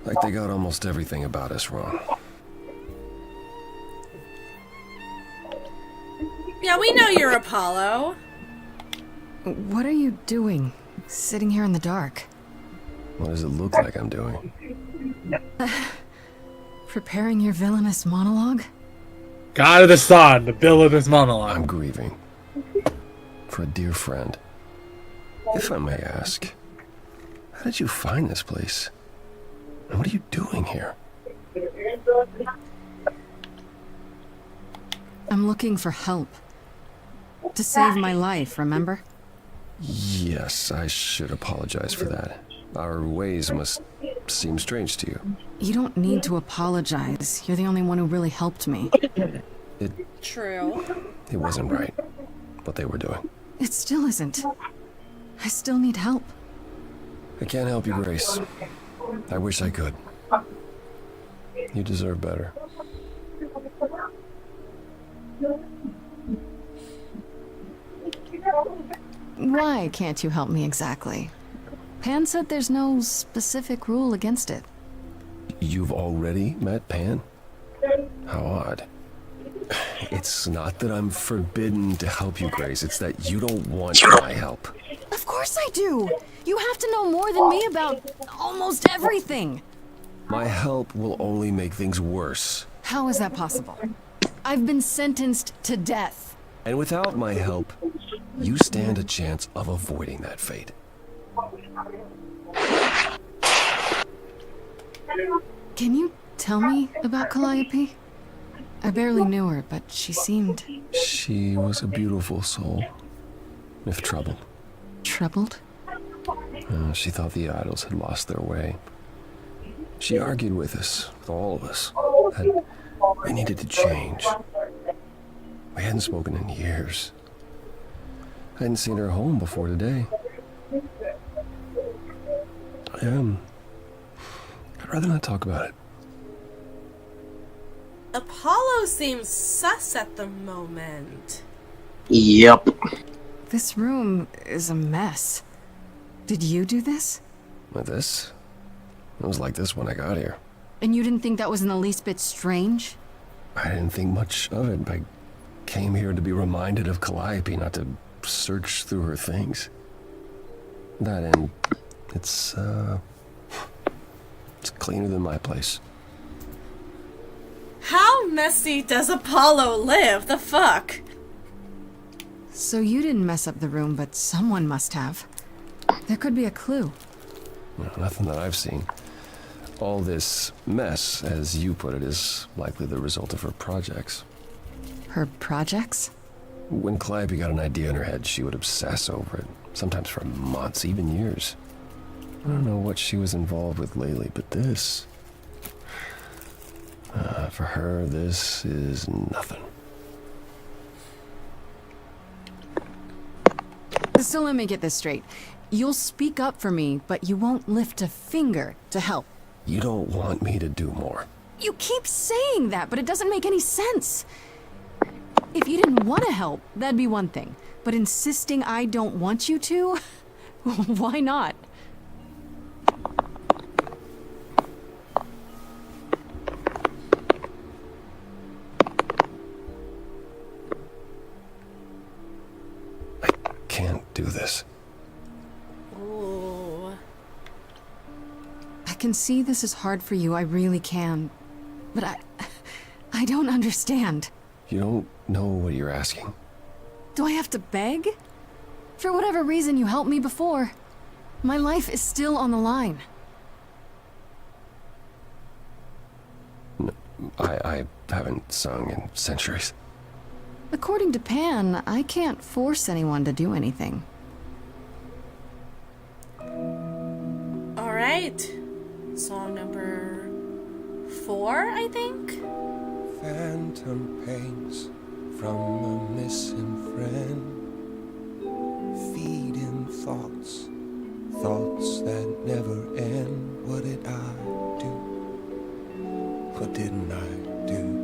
Like they got almost everything about us wrong. Yeah, we know you're Apollo. What are you doing? Sitting here in the dark? What does it look like I'm doing? Preparing your villainous monologue? God of the Sun, the villainous monologue. I'm grieving. For a dear friend. If I may ask, how did you find this place? And what are you doing here? I'm looking for help. To save my life, remember? Yes, I should apologize for that. Our ways must seem strange to you. You don't need to apologize. You're the only one who really helped me. True. It wasn't right, what they were doing. It still isn't. I still need help. I can't help you, Grace. I wish I could. You deserve better. Why can't you help me exactly? Pan said there's no specific rule against it. You've already met Pan? How odd. It's not that I'm forbidden to help you, Grace. It's that you don't want my help. Of course I do! You have to know more than me about almost everything! My help will only make things worse. How is that possible? I've been sentenced to death. And without my help, you stand a chance of avoiding that fate. Can you tell me about Calliope? I barely knew her, but she seemed... She was a beautiful soul, if troubled. Troubled? She thought the idols had lost their way. She argued with us, with all of us, that we needed to change. We hadn't spoken in years. I hadn't seen her home before today. I'd rather not talk about it. Apollo seems sus at the moment. Yep. This room is a mess. Did you do this? With this? It was like this when I got here. And you didn't think that was in the least bit strange? I didn't think much of it. I came here to be reminded of Calliope, not to search through her things. That and it's cleaner than my place. How messy does Apollo live? The fuck? So you didn't mess up the room, but someone must have. There could be a clue. No, nothing that I've seen. All this mess, as you put it, is likely the result of her projects. Her projects? When Calliope got an idea in her head, she would obsess over it, sometimes for months, even years. I don't know what she was involved with lately, but this... for her, this is nothing. So let me get this straight. You'll speak up for me, but you won't lift a finger to help. You don't want me to do more. You keep saying that, but it doesn't make any sense. If you didn't want to help, that'd be one thing. But insisting I don't want you to? Why not? Can't do this. Ooh. I can see this is hard for you, I really can. But I don't understand. You don't know what you're asking. Do I have to beg? For whatever reason you helped me before. My life is still on the line. No, I haven't sung in centuries. According to Pan, I can't force anyone to do anything. Alright. Song number 4, I think? Phantom pains from a missing friend, feeding thoughts, thoughts that never end. What did I do? What didn't I do?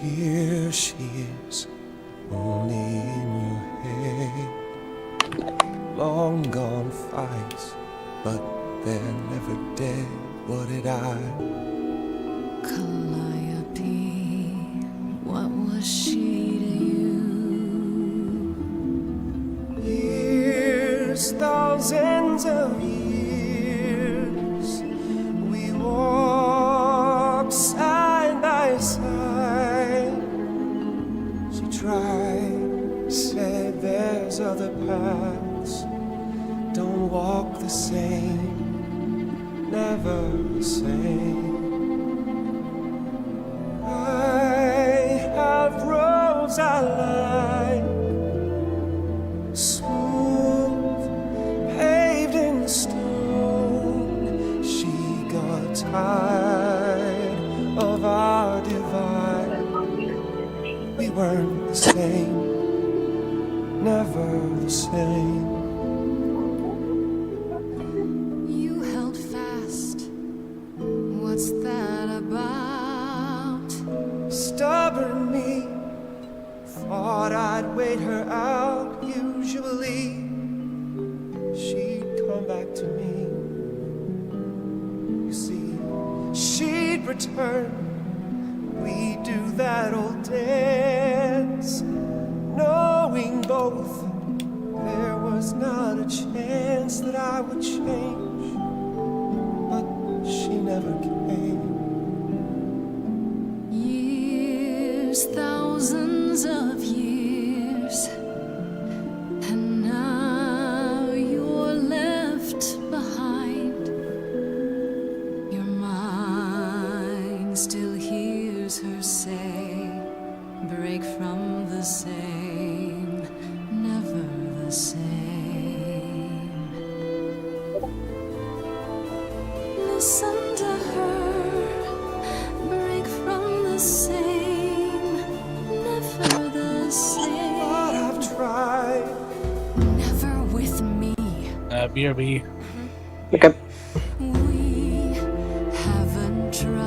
Here she is, only in your head. Long gone fights, but they're never dead. What did I? Calliope, what was she to you? Years, thousands of years, we walked side by side. She tried, said there's other paths. Don't walk the same, never the same. I like smooth, paved in stone. She got tired of our divide. We weren't the same, never the same. You held fast. What's that about? Stubborn me. Thought I'd wait her out. Usually she'd come back to me. You see, she'd return. We'd do that old dance, knowing both there was not a chance that I would change. But she never came. Years, thousands of years, and now you're left behind. Your mind still hears her say, break from the same, never the same. Listen to her, break from the same, never the same. But I've tried. Never with me. BRB. Okay. We haven't tried.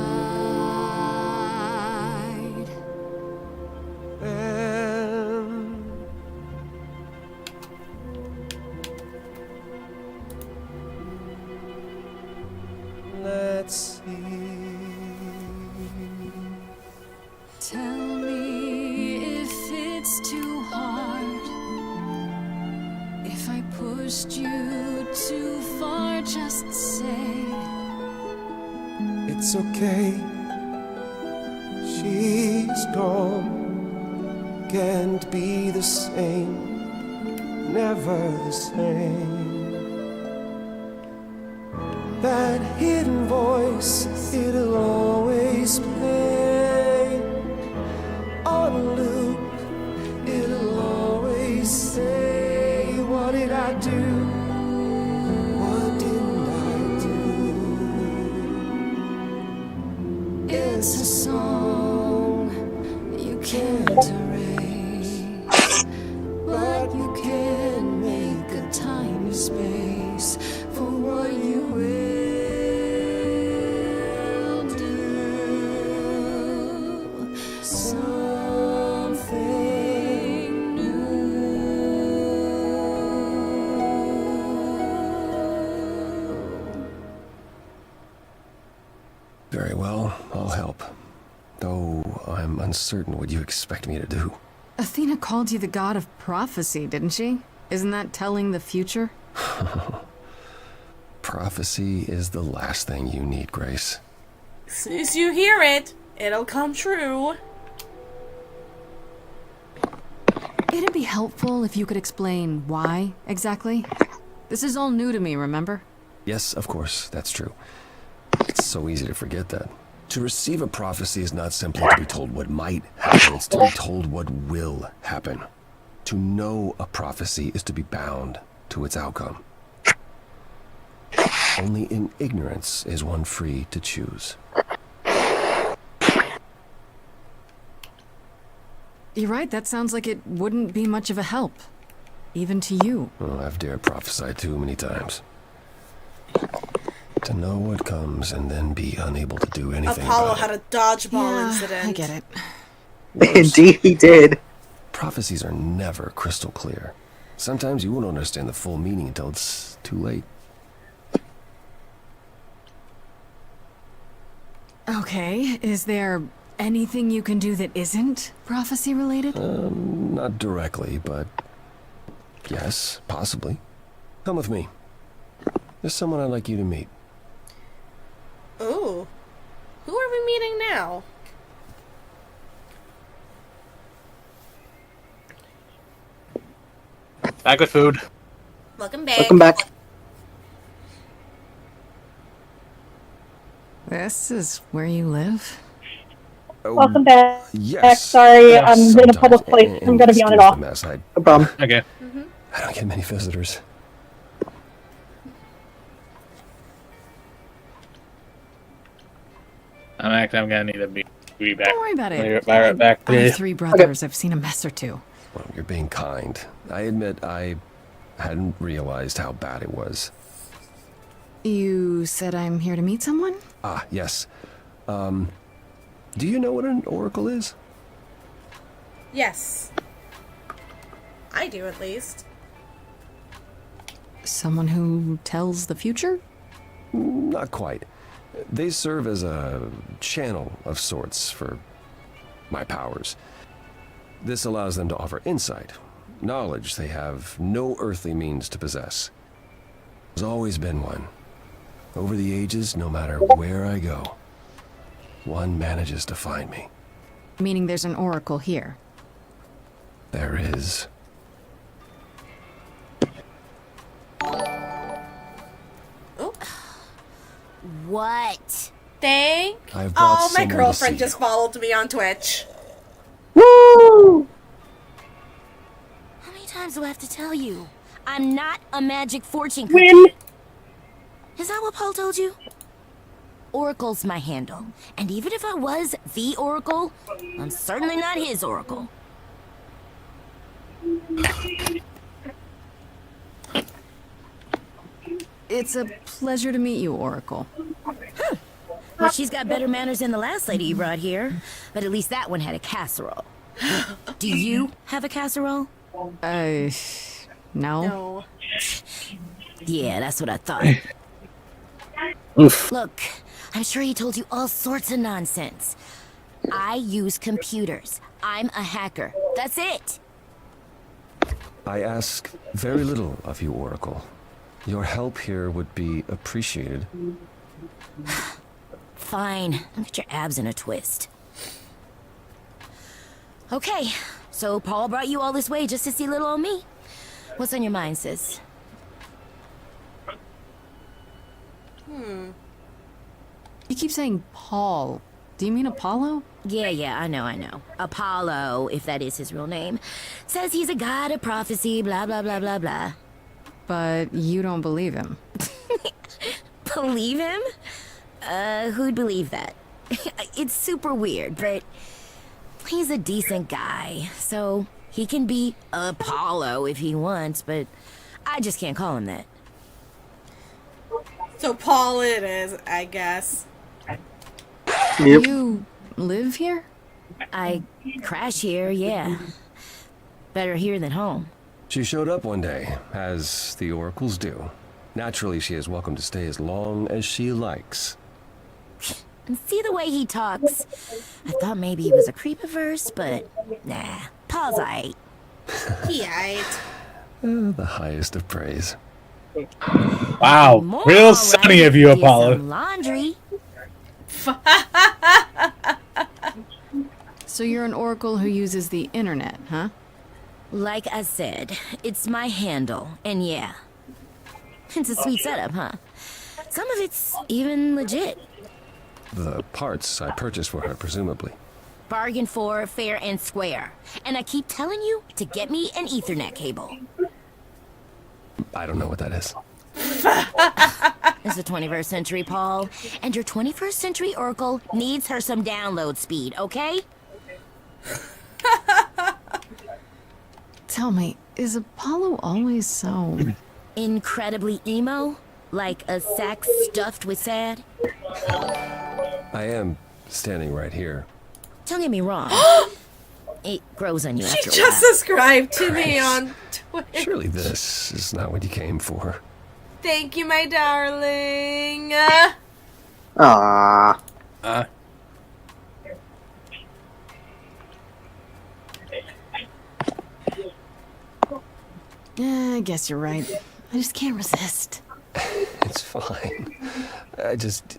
Let's see. Tell me if it's too hard. If I pushed you too far, just say It's okay. She's gone. can't be the same, never the same. That hidden voice, it'll always play on a loop. It'll always say, what did I do? What didn't I do? It's a song you can't erase, but you can make a tiny space for what you will do. Something new. Very well, I'll help. Though I'm uncertain what you expect me to do. Athena called you the god of prophecy, didn't she? Isn't that telling the future? Prophecy is the last thing you need, Grace. As soon as you hear it, it'll come true. It'd be helpful if you could explain why, exactly. This is all new to me, remember? Yes, of course, that's true. It's so easy to forget that. To receive a prophecy is not simply to be told what might happen, it's to be told what will happen. To know a prophecy is to be bound to its outcome. Only in ignorance is one free to choose. You're right, that sounds like it wouldn't be much of a help. Even to you. Oh, I've dared prophesy too many times. To know what comes and then be unable to do anything Apollo about had it. a dodgeball incident. I get it. Indeed, he did. Prophecies are never crystal clear. Sometimes you won't understand the full meaning until it's too late. Okay, is there anything you can do that isn't prophecy related? Not directly, but yes, possibly. Come with me. There's someone I'd like you to meet. Ooh. Who are we meeting now? Back with food. Welcome back. Welcome back. This is where you live? Welcome back. Yes. Sorry, Yes, I'm in a sometimes. public place. I'm going to be on it Excuse off. the mess. No problem. Okay. I don't get many visitors. I'm gonna need to be back. Don't worry about it. Be right back. I have 3 brothers. I've seen a mess or 2. Well, you're being kind. I admit I hadn't realized how bad it was. You said I'm here to meet someone? Ah, yes. Do you know what an oracle is? Yes. I do, at least. Someone who tells the future? Not quite. They serve as a channel of sorts for my powers. This allows them to offer insight, knowledge they have no earthly means to possess. There's always been one. Over the ages, no matter where I go, one manages to find me. Meaning there's an oracle here. There is. What? I've brought Oh, my someone to girlfriend see just followed me on Twitch. Woo! How many times do I have to tell you? I'm not a magic fortune Win. cookie. Is that what Paul told you? Oracle's my handle. And even if I was the Oracle, I'm certainly not his Oracle. It's a pleasure to meet you, Oracle. Well, she's got better manners than the last lady you brought here. But at least that one had a casserole. Do you have a casserole? No. No. Yeah, that's what I thought. Oof. Look, I'm sure he told you all sorts of nonsense. I use computers. I'm a hacker. That's it. I ask very little of you, Oracle. Your help here would be appreciated. Fine. Get your abs in a twist. Okay, So Paul brought you all this way just to see little old me. What's on your mind, sis? You keep saying Paul. Do you mean Apollo? Yeah, I know. Apollo, if that is his real name, says he's a god of prophecy, blah, blah, blah, blah, blah. But you don't believe him. Believe him? Who'd believe that? It's super weird, but he's a decent guy, so he can be Apollo if he wants, but I just can't call him that. So Paul it is, I guess. You live here? I crash here, yeah. Better here than home. She showed up one day, as the oracles do. Naturally, she is welcome to stay as long as she likes. And see the way he talks? I thought maybe he was a creep at first, but nah, Paul's aight. He aight. The highest of praise. Wow, real sunny of you, Apollo. Laundry. So you're an oracle who uses the internet, huh? Like I said, it's my handle, and yeah. It's a sweet setup, huh? Some of it's even legit. The parts I purchased for her, presumably. Bargain for, fair and square. And I keep telling you to get me an Ethernet cable. I don't know what that is. It's the 21st century, Paul. And your 21st century oracle needs her some download speed, okay? Tell me, is Apollo always so... incredibly emo? Like a sack stuffed with sad? I am standing right here. Don't get me wrong. It grows on you She after a just while. subscribed to me on Twitter. Surely this is not what you came for. Thank you, my darling. Ah. I guess you're right. I just can't resist. It's fine. I just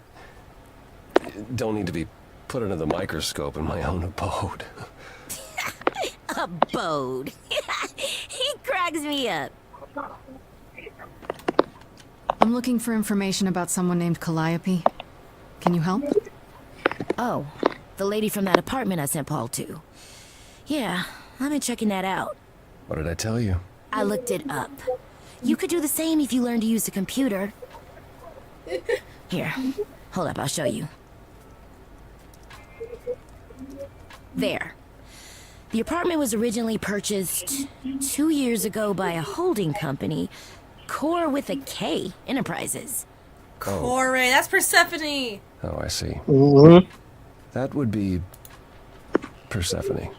don't need to be put under the microscope in my own abode. Abode. He cracks me up. I'm looking for information about someone named Calliope. Can you help? Oh, the lady from that apartment I sent Paul to. Yeah, I've been checking that out. What did I tell you? I looked it up. You could do the same if you learned to use the computer. Here, hold up, I'll show you. There. The apartment was originally purchased 2 years ago by a holding company, Core with a K Enterprises. Corey, that's Persephone. Oh, I see. Mm-hmm. That would be Persephone.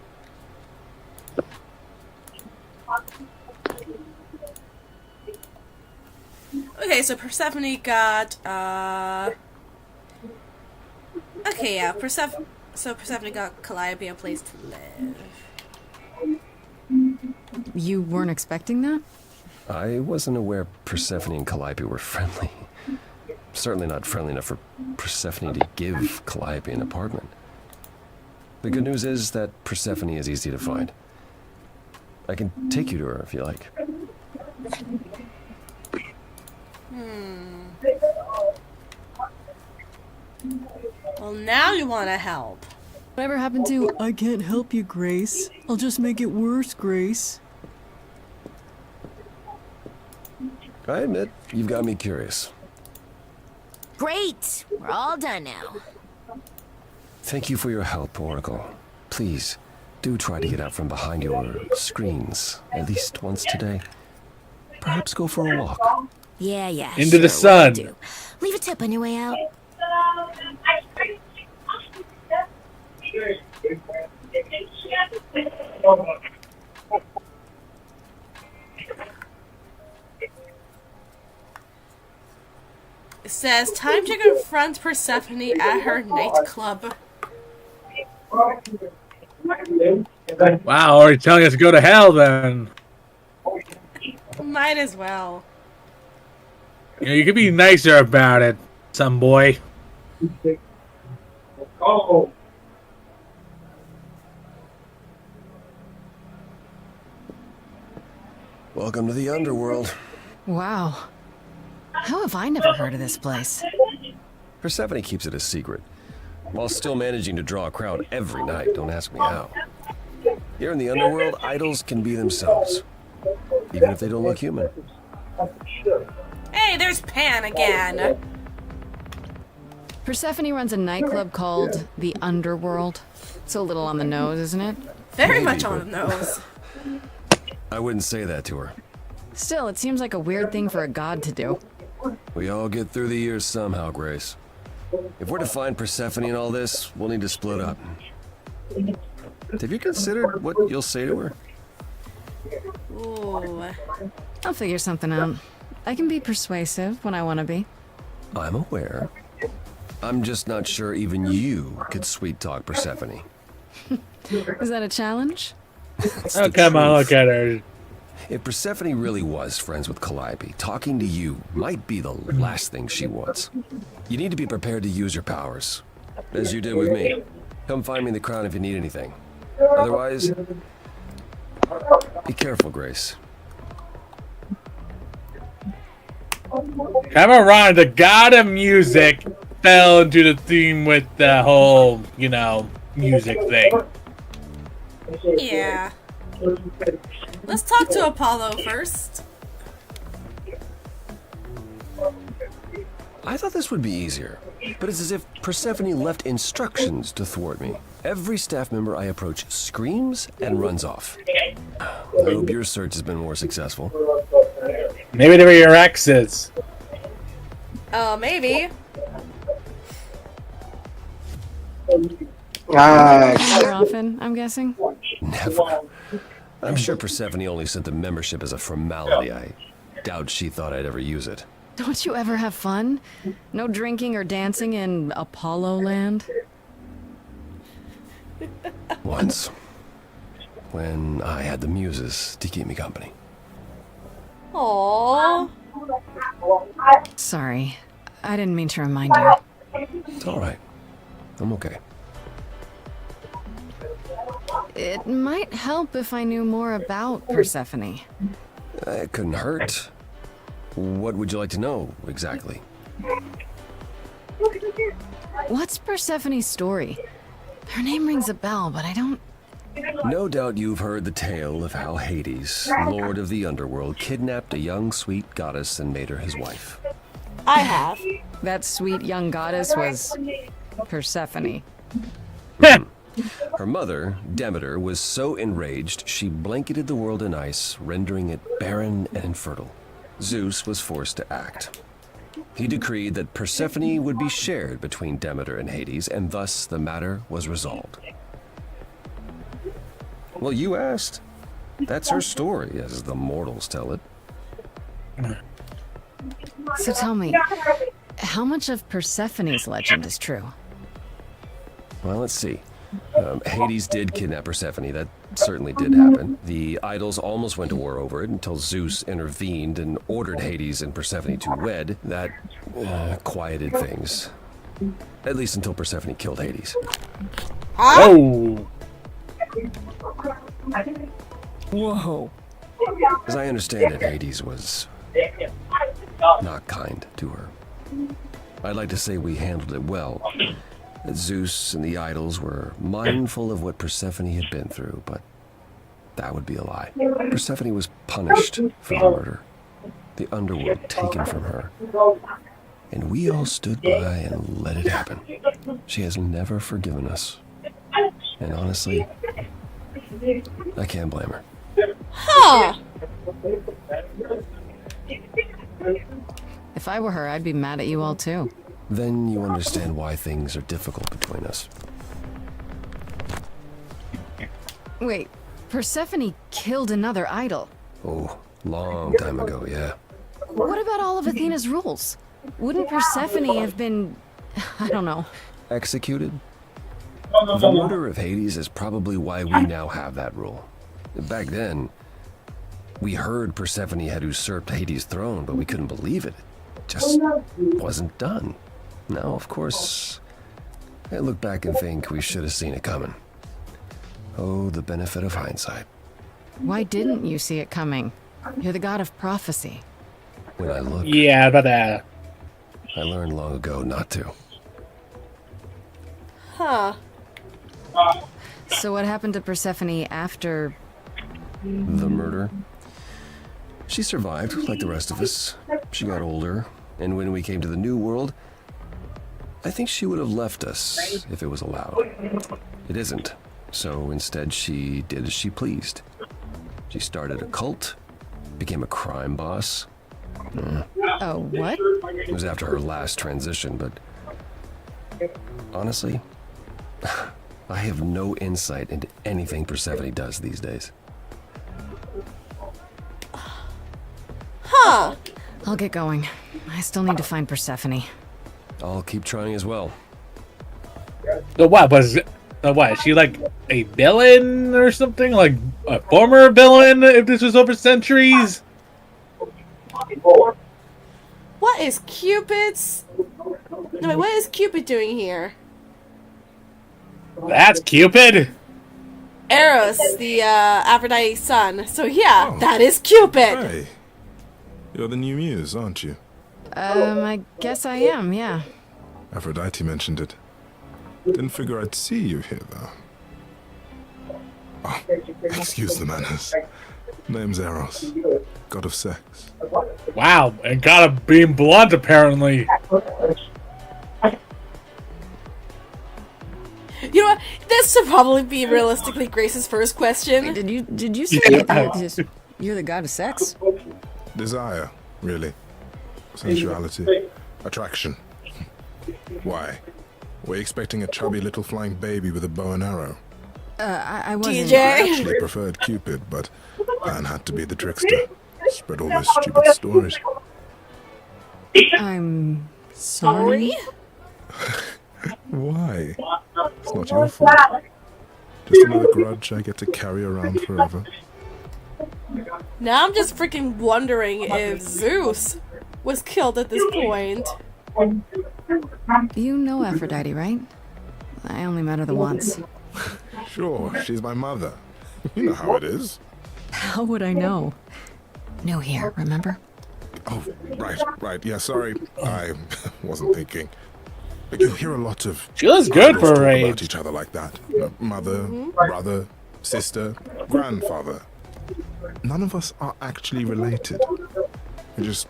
Okay, so Persephone got, okay, yeah, Persephone got Calliope a place to live. You weren't expecting that? I wasn't aware Persephone and Calliope were friendly. Certainly not friendly enough for Persephone to give Calliope an apartment. The good news is that Persephone is easy to find. I can take you to her if you like. Well, now you want to help. Whatever happened to, I can't help you, Grace. I'll just make it worse, Grace. I admit, you've got me curious. Great! We're all done now. Thank you for your help, Oracle. Please, do try to get out from behind your screens at least once today. Perhaps go for a walk. Yeah, Into the sure, sun. will do. Leave a tip on your way out. It says, time to confront Persephone at her nightclub. Wow, already telling us to go to hell then. Might as well. You know, you could be nicer about it, some boy. Oh. Welcome to the underworld. Wow. How have I never heard of this place? Persephone keeps it a secret, while still managing to draw a crowd every night. Don't ask me how. Here in the underworld, idols can be themselves, even if they don't look human. Hey, there's Pan again. Persephone runs a nightclub called the Underworld. It's a little on the nose, isn't it? Very Maybe, much on the but- nose. I wouldn't say that to her. Still, it seems like a weird thing for a god to do. We all get through the years somehow, Grace. If we're to find Persephone in all this, we'll need to split up. Have you considered what you'll say to her? Ooh. I'll figure something out. I can be persuasive when I want to be. I'm aware. I'm just not sure even you could sweet-talk Persephone. Is that a challenge? Oh, come on, look at her. If Persephone really was friends with Calliope, talking to you might be the last thing she wants. You need to be prepared to use your powers, as you did with me. Come find me in the crown if you need anything. Otherwise, be careful, Grace. Come around, the god of music fell into the theme with the whole, music thing. Yeah. Let's talk to Apollo first. I thought this would be easier, but it's as if Persephone left instructions to thwart me. Every staff member I approach screams and runs off. I hope your search has been more successful. Maybe they were your exes. Maybe. More often, I'm guessing? Never. I'm sure Persephone only sent the membership as a formality. I doubt she thought I'd ever use it. Don't you ever have fun? No drinking or dancing in Apollo land? Once. When I had the muses to keep me company. Aww. Sorry. I didn't mean to remind you. It's alright. I'm okay. It might help if I knew more about Persephone. It couldn't hurt. What would you like to know, exactly? What's Persephone's story? Her name rings a bell, but I don't... No doubt you've heard the tale of how Hades, lord of the underworld, kidnapped a young sweet goddess and made her his wife. I have. That sweet young goddess was... Persephone. Her mother, Demeter, was so enraged she blanketed the world in ice, rendering it barren and infertile. Zeus was forced to act. He decreed that Persephone would be shared between Demeter and Hades, and thus the matter was resolved. Well, you asked. That's her story, as the mortals tell it. So tell me, how much of Persephone's legend is true? Well, let's see. Hades did kidnap Persephone. That certainly did happen. The idols almost went to war over it until Zeus intervened and ordered Hades and Persephone to wed. That quieted things. At least until Persephone killed Hades. Oh! Whoa. As I understand it, Hades was not kind to her. I'd like to say we handled it well. That Zeus and the idols were mindful of what Persephone had been through, but that would be a lie. Persephone was punished for the murder, the underworld taken from her, and we all stood by and let it happen. She has never forgiven us, and honestly, I can't blame her. Huh. If I were her, I'd be mad at you all too. Then you understand why things are difficult between us. Wait, Persephone killed another idol. Oh, long time ago, yeah. What about all of Athena's rules? Wouldn't Persephone have been... I don't know. Executed? The murder of Hades is probably why we now have that rule. Back then, we heard Persephone had usurped Hades' throne, but we couldn't believe it. It just wasn't done. Now, of course, I look back and think we should have seen it coming. Oh, the benefit of hindsight. Why didn't you see it coming? You're the god of prophecy. When I look, Yeah, but I learned long ago not to. Huh. So what happened to Persephone after... The murder? She survived, like the rest of us. She got older, and when we came to the New World, I think she would have left us if it was allowed. It isn't, so instead she did as she pleased. She started a cult, became a crime boss. Oh, what? It was after her last transition, but honestly, I have no insight into anything Persephone does these days. Huh. I'll get going. I still need to find Persephone. I'll keep trying as well. the what was what? Is she like a villain or something? Like a former villain? If this was over centuries. What is Cupid's... No, wait, what is Cupid doing here? That's Cupid. Eros, the Aphrodite's son. So yeah, that is Cupid. Hey, you're the new muse, aren't you? I guess I am, yeah. Aphrodite mentioned it. Didn't figure I'd see you here, though. Oh, excuse the manners. Name's Eros, god of sex. Wow, and gotta be blunt apparently. You know what? This should probably be realistically Grace's first question. Did you say that you're the god of sex? Desire, really. Sensuality. Attraction. Why? Were you expecting a chubby little flying baby with a bow and arrow? I wasn't... DJ? I actually preferred Cupid, but Pan had to be the trickster. Spread all those stupid stories. I'm sorry? Why? It's not your fault. Just another grudge I get to carry around forever. Now I'm just freaking wondering if Zeus was killed at this point. You know Aphrodite, right? I only met her the once. Sure, she's my mother. You know how it is. How would I know? New here, remember? Oh, right. Yeah, sorry. I wasn't thinking. But you hear a lot of... She looks good for her talk age. about each other like that. Mother, brother, sister, grandfather. None of us are actually related. We just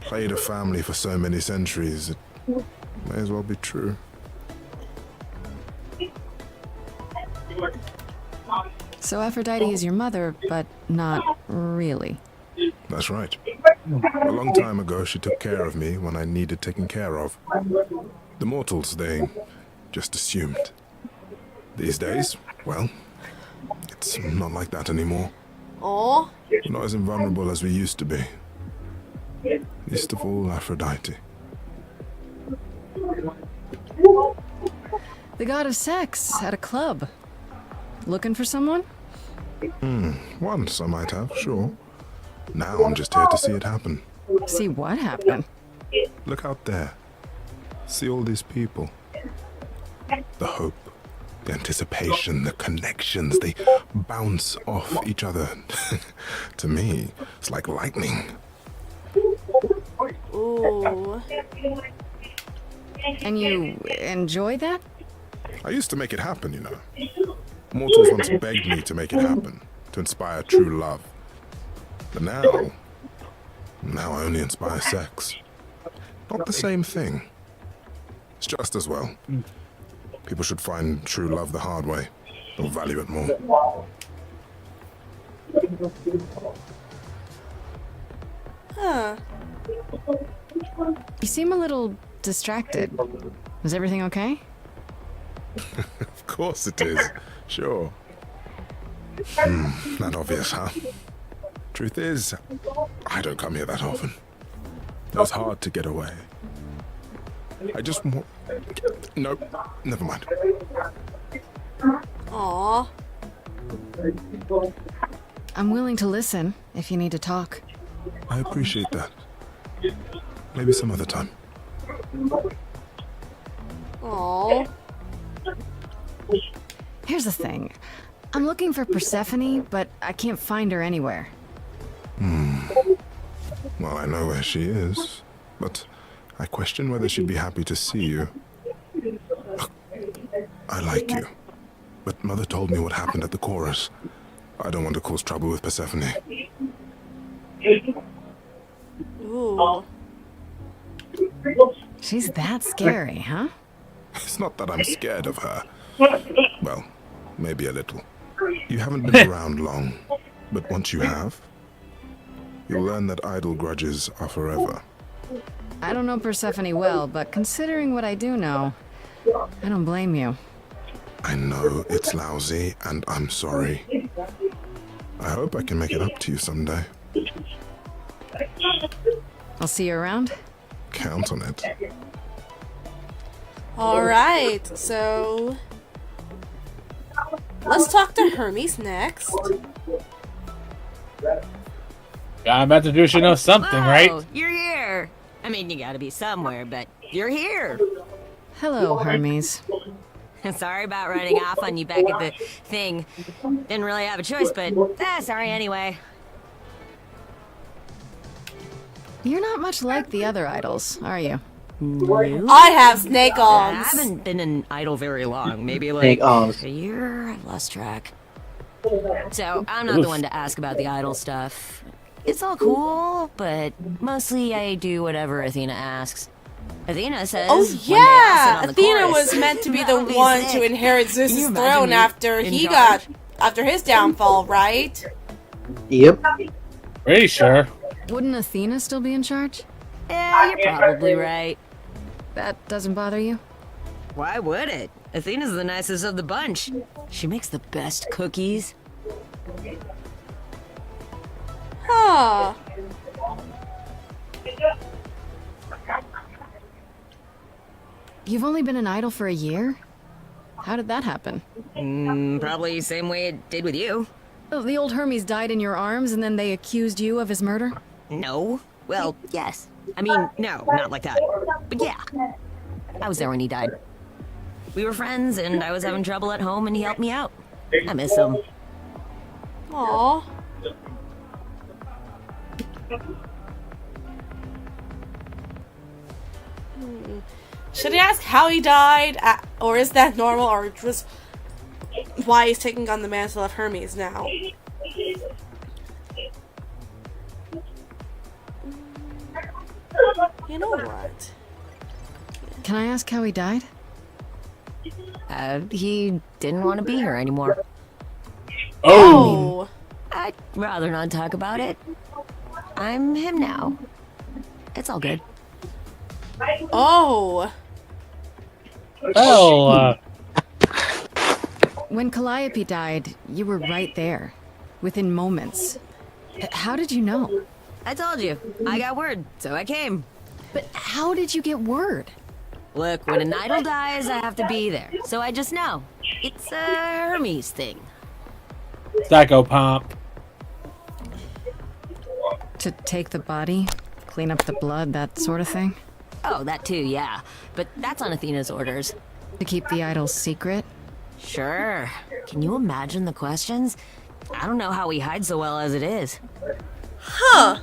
played a family for so many centuries. It may as well be true. So Aphrodite is your mother, but not really. That's right. A long time ago, she took care of me when I needed taking care of. The mortals, they just assumed. These days, well, it's not like that anymore. Aw. We're not as invulnerable as we used to be. Least of all, Aphrodite. The god of sex at a club. Looking for someone? Once I might have, sure. Now I'm just here to see it happen. See what happened? Look out there. See all these people. The hope, the anticipation, the connections, they bounce off each other. To me, it's like lightning. Ooh. And you enjoy that? I used to make it happen, you know. Mortals once begged me to make it happen, to inspire true love. But now I only inspire sex. Not the same thing. It's just as well. People should find true love the hard way. They'll value it more. Huh. You seem a little distracted. Is everything okay? Of course it is. Sure. Not obvious, huh? Truth is, I don't come here that often. It's hard to get away. I just want... Nope, never mind. Aw. I'm willing to listen if you need to talk. I appreciate that. Maybe some other time. Aw. Here's the thing. I'm looking for Persephone, but I can't find her anywhere. Well, I know where she is, but I question whether she'd be happy to see you. I like you, but Mother told me what happened at the chorus. I don't want to cause trouble with Persephone. Ooh. She's that scary, huh? It's not that I'm scared of her. Well, maybe a little. You haven't been around long, but once you have, you'll learn that idle grudges are forever. I don't know Persephone well, but considering what I do know, I don't blame you. I know it's lousy, and I'm sorry. I hope I can make it up to you someday. I'll see you around. Count on it. Alright, so let's talk to Hermes next. I'm about to do should know something, right? Oh, you're here. I mean, you gotta be somewhere, but you're here. Hello, Hermes. Sorry about running off on you back at the thing. Didn't really have a choice, but sorry anyway. You're not much like the other idols, are you? No. I have snake I arms. haven't been an idol very long. Maybe like Snake arms. a year. I've lost track. So I'm not the one to ask about the idol stuff. It's all cool, but mostly I do whatever Athena asks. Athena says. Oh one day I'll sit yeah, on the Athena chorus. was meant to be the That'll be one sick. to inherit Can Zeus's you imagine throne me after in he charge? after his downfall, right? Yep. Pretty sure. Wouldn't Athena still be in charge? Yeah, you're probably right. That doesn't bother you? Why would it? Athena's the nicest of the bunch. She makes the best cookies. Huh. You've only been an idol for a year? How did that happen? Probably same way it did with you. Oh, the old Hermes died in your arms and then they accused you of his murder? No. Well, yes. I mean, no, not like that. But yeah. I was there when he died. We were friends, and I was having trouble at home, and he helped me out. I miss him. Aww. Should I ask how he died, or is that normal, or just why he's taking on the mantle of Hermes now? You know what? Can I ask how he died? He didn't want to be here anymore. Oh! I'd rather not talk about it. I'm him now. It's all good. Oh! Well, When Calliope died, you were right there. Within moments. How did you know? I told you. I got word, so I came. But how did you get word? Look, when an idol dies, I have to be there. So I just know. It's a Hermes thing. Psychopomp. To take the body, clean up the blood, that sort of thing? Oh, that too, yeah. But that's on Athena's orders. To keep the idol's secret? Sure. Can you imagine the questions? I don't know how he hides so well as it is. Huh.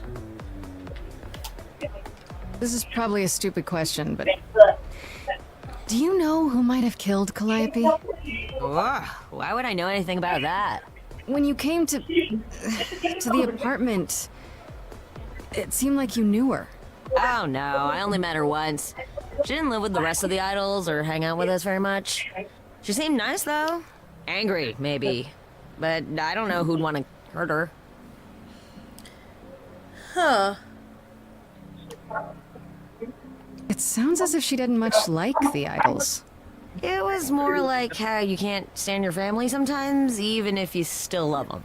This is probably a stupid question, but... Do you know who might have killed Calliope? Ugh, why would I know anything about that? When you came to the apartment, it seemed like you knew her. Oh no, I only met her once. She didn't live with the rest of the idols or hang out with us very much. She seemed nice though. Angry, maybe. But I don't know who'd want to hurt her. Huh. It sounds as if she didn't much like the idols. It was more like how you can't stand your family sometimes, even if you still love them.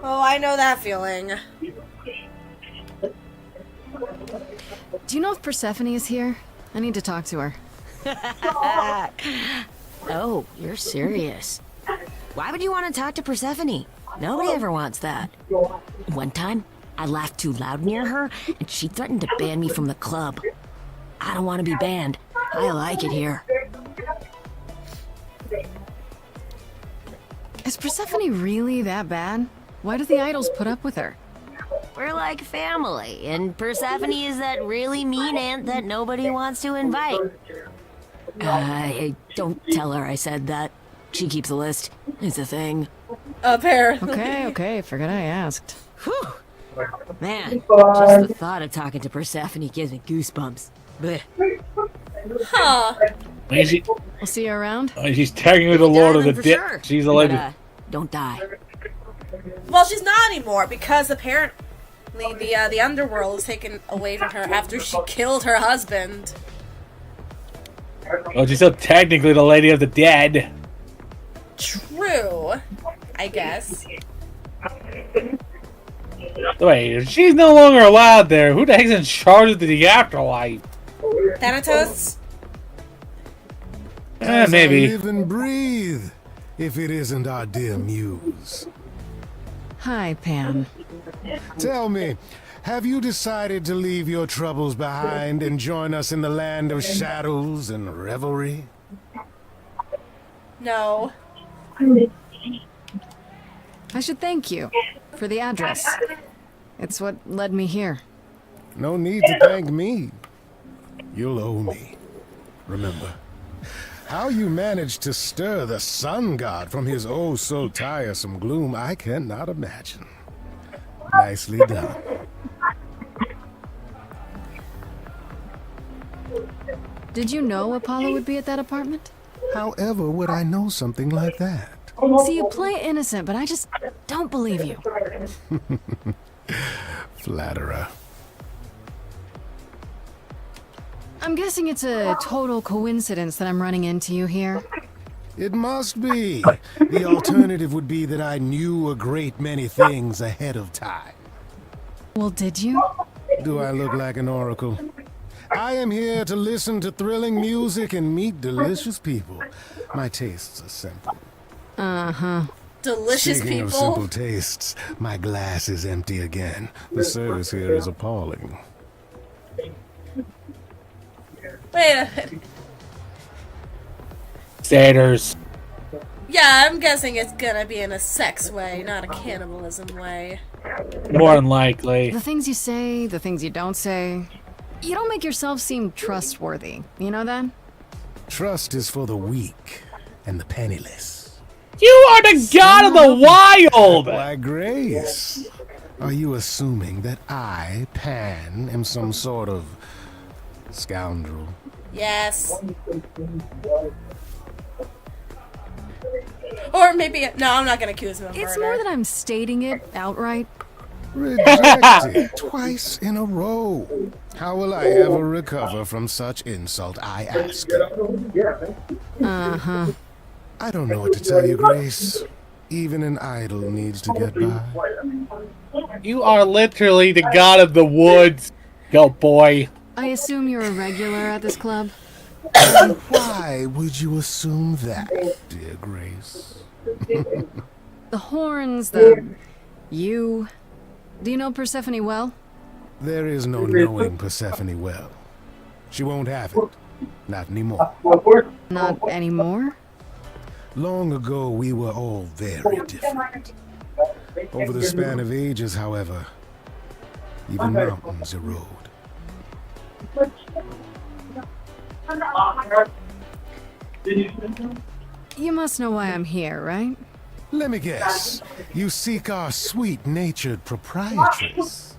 Oh, I know that feeling. Do you know if Persephone is here? I need to talk to her. Oh, you're serious. Why would you want to talk to Persephone? Nobody ever wants that. One time, I laughed too loud near her, and she threatened to ban me from the club. I don't want to be banned. I like it here. Is Persephone really that bad? Why do the idols put up with her? We're like family, and Persephone is that really mean aunt that nobody wants to invite. Don't tell her I said that. She keeps a list. It's a thing. Apparently. Okay, forgot I asked. Whew. Man, just the thought of talking to Persephone gives me goosebumps. Blech. Huh. We'll see you around. She's technically the Lord of the For Dip. sure. She's a But, legend. don't die. Well, she's not anymore because apparently the underworld was taken away from her after she killed her husband. Well, she's still technically the Lady of the Dead. True, I guess. Wait, if she's no longer allowed there, who the heck's in charge of the afterlife? Thanatos? Maybe. I live and breathe, if it isn't our dear muse. Hi, Pan. Tell me, have you decided to leave your troubles behind and join us in the land of shadows and revelry? No. I should thank you for the address. It's what led me here. No need to thank me. You'll owe me. Remember, how you managed to stir the sun god from his oh so tiresome gloom, I cannot imagine. Nicely done. Did you know Apollo would be at that apartment? However would I know something like that? See, you play innocent, but I just don't believe you. Flatterer. I'm guessing it's a total coincidence that I'm running into you here. It must be. The alternative would be that I knew a great many things ahead of time. Well, did you? Do I look like an oracle? I am here to listen to thrilling music and meet delicious people. My tastes are simple. Uh-huh. Delicious Speaking people. of simple tastes, my glass is empty again. The service here is appalling. Wait a minute. Satyrs. Yeah, I'm guessing it's gonna be in a sex way, not a cannibalism way. More than likely. The things you say, the things you don't say. You don't make yourself seem trustworthy. You know that? Trust is for the weak and the penniless. You are the god of the wild! Why, Grace, are you assuming that I, Pan, am some sort of scoundrel? Yes. Or maybe, no, I'm not gonna accuse him of It's murder. more that I'm stating it outright. Rejected twice in a row. How will I ever recover from such insult, I ask you? Uh-huh. I don't know what to tell you, Grace. Even an idol needs to get by. You are literally the god of the woods, go boy. I assume you're a regular at this club? And why would you assume that, dear Grace? The horns, the... you... Do you know Persephone well? There is no knowing Persephone well. She won't have it. Not anymore. Not anymore? Long ago, we were all very different. Over the span of ages, however, even mountains erode. You must know why I'm here, right? Let me guess. You seek our sweet-natured proprietress.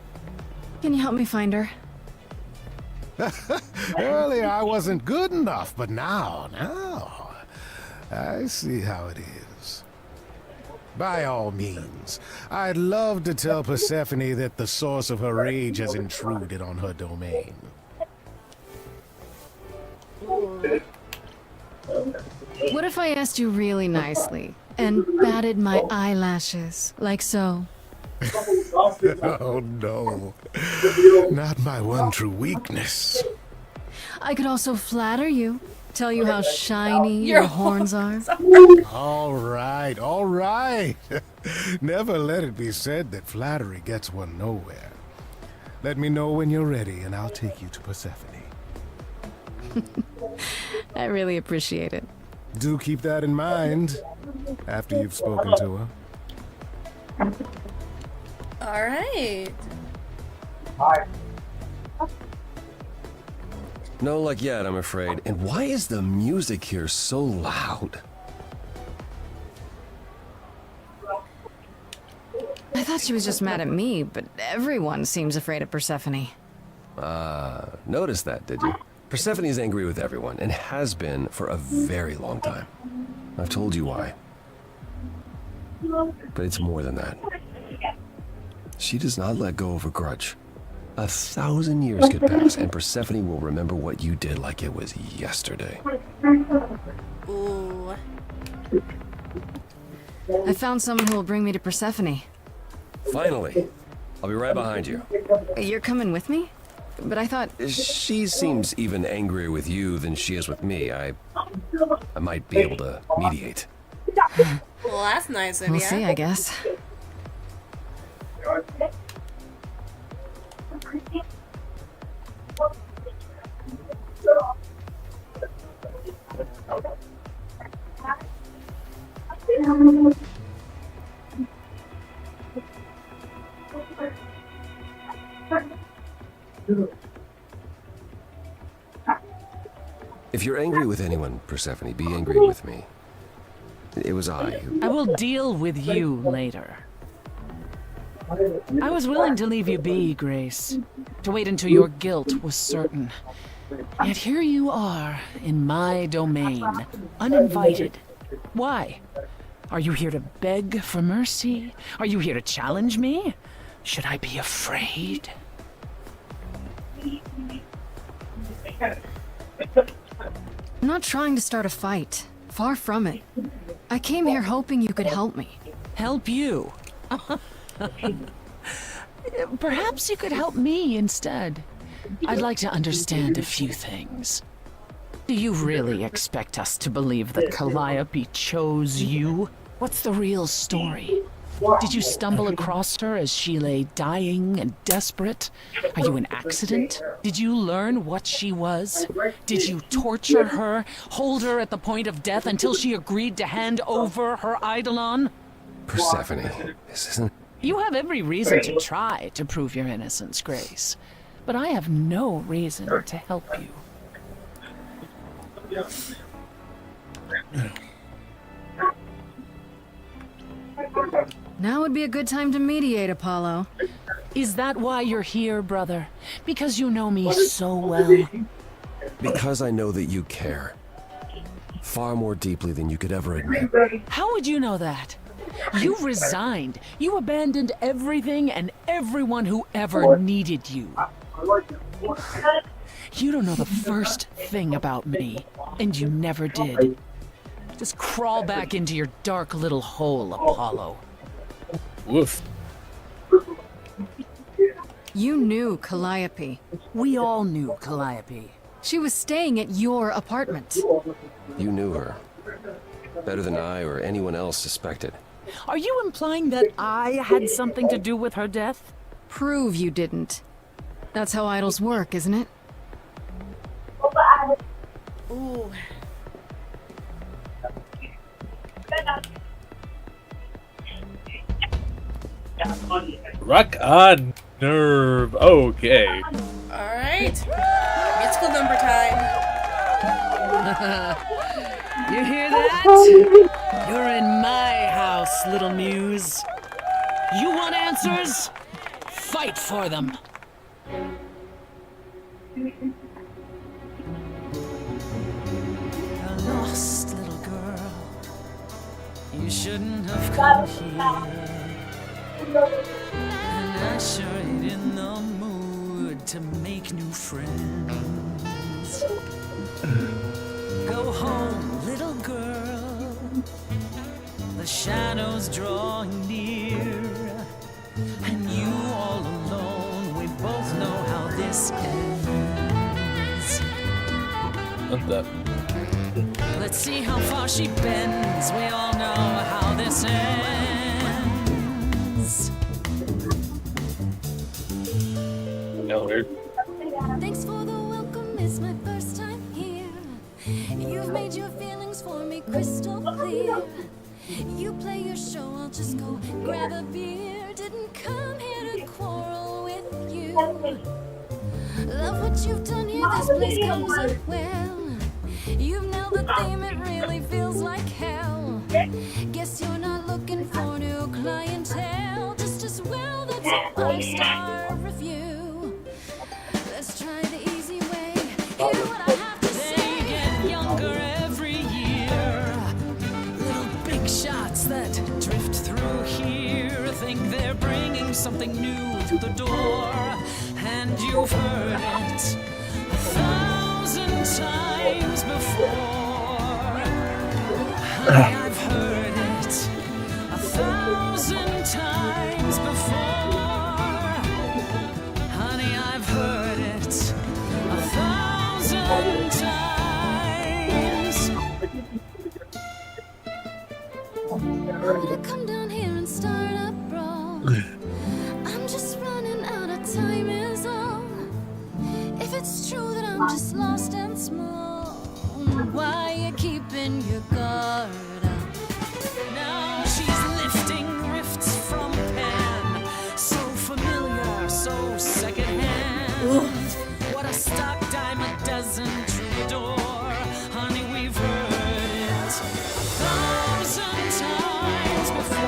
Can you help me find her? Earlier, I wasn't good enough, but now, I see how it is. By all means, I'd love to tell Persephone that the source of her rage has intruded on her domain. What if I asked you really nicely and batted my eyelashes, like so? Oh no, not my one true weakness. I could also flatter you, tell you how shiny your horns are. All right, all right. Never let it be said that flattery gets one nowhere. Let me know when you're ready and I'll take you to Persephone. I really appreciate it. Do keep that in mind after you've spoken to her. Alright. No luck yet, I'm afraid. And why is the music here so loud? I thought she was just mad at me, but everyone seems afraid of Persephone. Noticed that, did you? Persephone's angry with everyone, and has been for a very long time. I've told you why. But it's more than that. She does not let go of a grudge. 1,000 years could pass, and Persephone will remember what you did like it was yesterday. Ooh. I found someone who will bring me to Persephone. Finally. I'll be right behind you. You're coming with me? But I thought... She seems even angrier with you than she is with me. I might be able to mediate. Well, that's nice of you. We'll see, I guess. If you're angry with anyone, Persephone, be angry with me. It was I who... I will deal with you later. I was willing to leave you be, Grace. To wait until your guilt was certain. Yet here you are, in my domain, uninvited. Why? Are you here to beg for mercy? Are you here to challenge me? Should I be afraid? I'm not trying to start a fight. Far from it. I came here hoping you could help me. Help you? Perhaps you could help me instead. I'd like to understand a few things. Do you really expect us to believe that Calliope chose you? What's the real story? Did you stumble across her as she lay dying and desperate? Are you an accident? Did you learn what she was? Did you torture her, hold her at the point of death until she agreed to hand over her Eidolon? Persephone, this isn't... You have every reason to try to prove your innocence, Grace. But I have no reason to help you. Now would be a good time to mediate, Apollo. Is that why you're here, brother? Because you know me so well? Because I know that you care. Far more deeply than you could ever admit. How would you know that? You resigned. You abandoned everything and everyone who ever needed you. You don't know the first thing about me, and you never did. Just crawl back into your dark little hole, Apollo. Woof. You knew Calliope. We all knew Calliope. She was staying at your apartment. You knew her. Better than I or anyone else suspected. Are you implying that I had something to do with her death? Prove you didn't. That's how idols work, isn't it? Ooh. Rock on nerve. Okay. Alright. Musical number time. You hear that? You're in my house, little muse. You want answers? Fight for them. A lost little girl. You shouldn't have come here. And I sure ain't in the mood to make new friends. Go home, little girl. The shadows drawing near. And you all alone, we both know how this ends. What's that? Let's see how far she bends. We all know how this ends. No, weird. Thanks for the welcome, it's my first time here. You've made your feelings for me crystal clear. You play your show, I'll just go grab a beer. Didn't come here you. Love what you've done here, this place comes up well. You've nailed the theme, it really feels like hell. Guess you're not looking for new clientele. Just as well, that's a 5-star review. Let's try the easy way. Hear what I have to say. They get younger every year. Little big shots that drift through here think they're bringing something new to the door. And you've heard it 1,000 times before. Honey, I've heard it 1,000 times before. Honey, I've heard it 1,000 times. I'm gonna come down here and start a brawl. I'm just running out of time is all. If it's true that I'm just lost and small, why you keeping your guard up? Now she's lifting rifts from Pan. So familiar, so secondhand. What a stock dime a dozen troubadour. Honey, we've heard it 1,000 times before.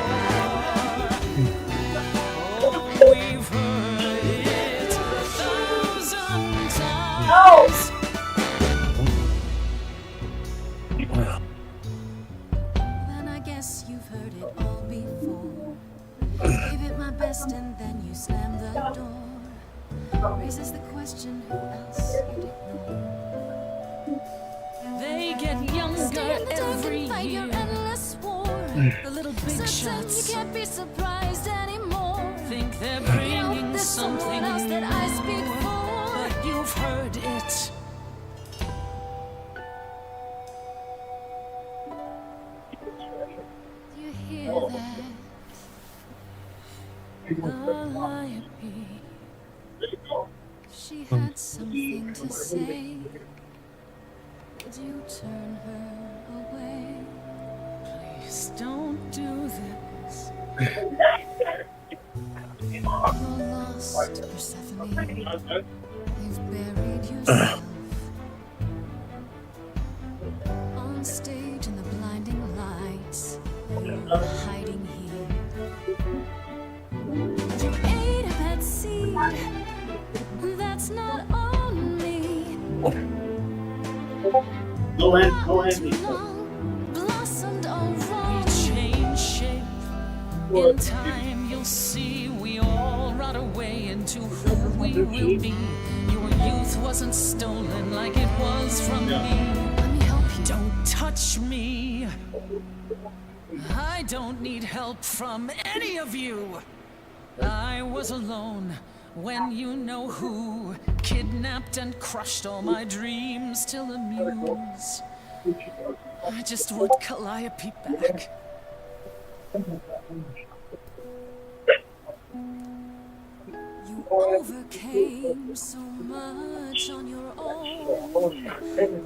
Oh, we've heard it 1,000 times. Then I guess you've heard it all before. Gave it my best and then you slammed the door. Raises the question, who else you'd ignore? They get younger Stay in the dark every and fight your year. endless war. The little big Certain shots you can't be surprised anymore. think they're You know bringing there's something someone else that I speak new, for. but you've heard it. Do you hear that? Calliope. She had something to say. Would you turn her away? Please don't do this. You're lost, Persephone. You've buried yourself on stage in the blinding lights. You're hiding here. You ate a bad seed. That's not on me. Go in, go in. Too long, blossomed all wrong. We change shape. In time, you'll see we all rot away into who we will be. Your youth wasn't stolen like it was from me. Let me help you. Don't touch me. I don't need help from any of you. I was alone when you know who kidnapped and crushed all my dreams till a muse. I just want Calliope back. You overcame so much on your own.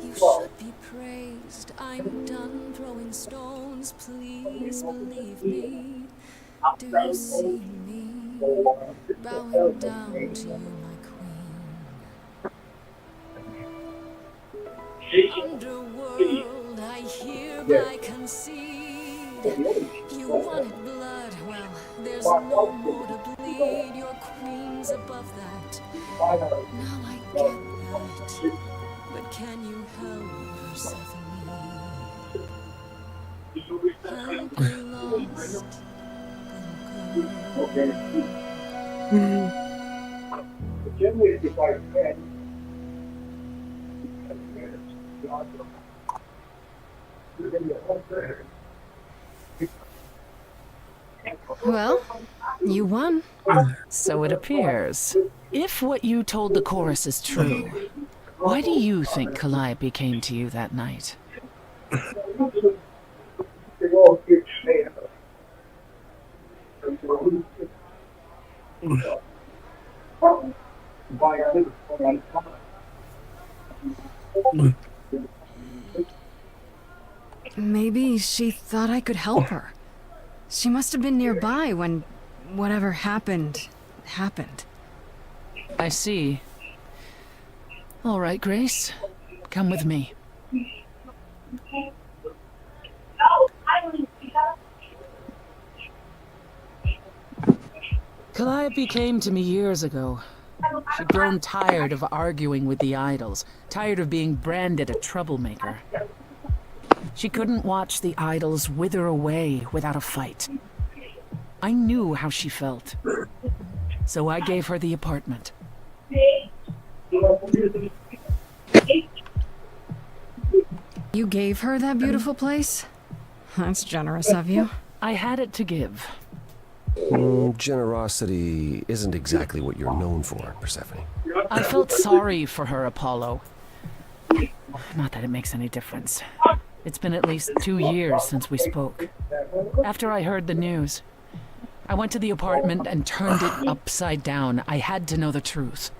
You should be praised. I'm done throwing stones. Please believe me. Do you see me bowing down to you, my queen? Underworld, I hereby concede. You wanted blood, well, there's no more to bleed. Your queen's above that. Now I get that. But can you help Persephone? Help your lost Well, you won. So it appears. If what you told the chorus is true, why do you think Calliope came to you that night? Maybe she thought I could help her. She must have been nearby when whatever happened, happened. I see. All right, Grace. Come with me. Calliope came to me years ago. She'd grown tired of arguing with the idols, tired of being branded a troublemaker. She couldn't watch the idols wither away without a fight. I knew how she felt, so I gave her the apartment. You gave her that beautiful place? That's generous of you. I had it to give. Generosity isn't exactly what you're known for, Persephone. I felt sorry for her, Apollo. Not that it makes any difference. It's been at least 2 years since we spoke. After I heard the news, I went to the apartment and turned it upside down. I had to know the truth.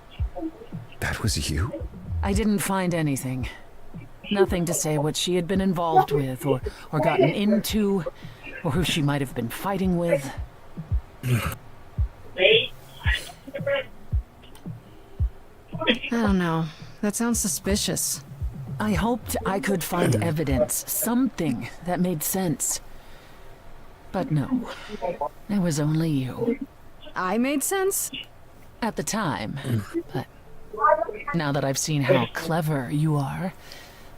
That was you? I didn't find anything. Nothing to say what she had been involved with, or gotten into, or who she might have been fighting with. I don't know. That sounds suspicious. I hoped I could find evidence, something that made sense. But no, it was only you. I made sense? At the time, but now that I've seen how clever you are,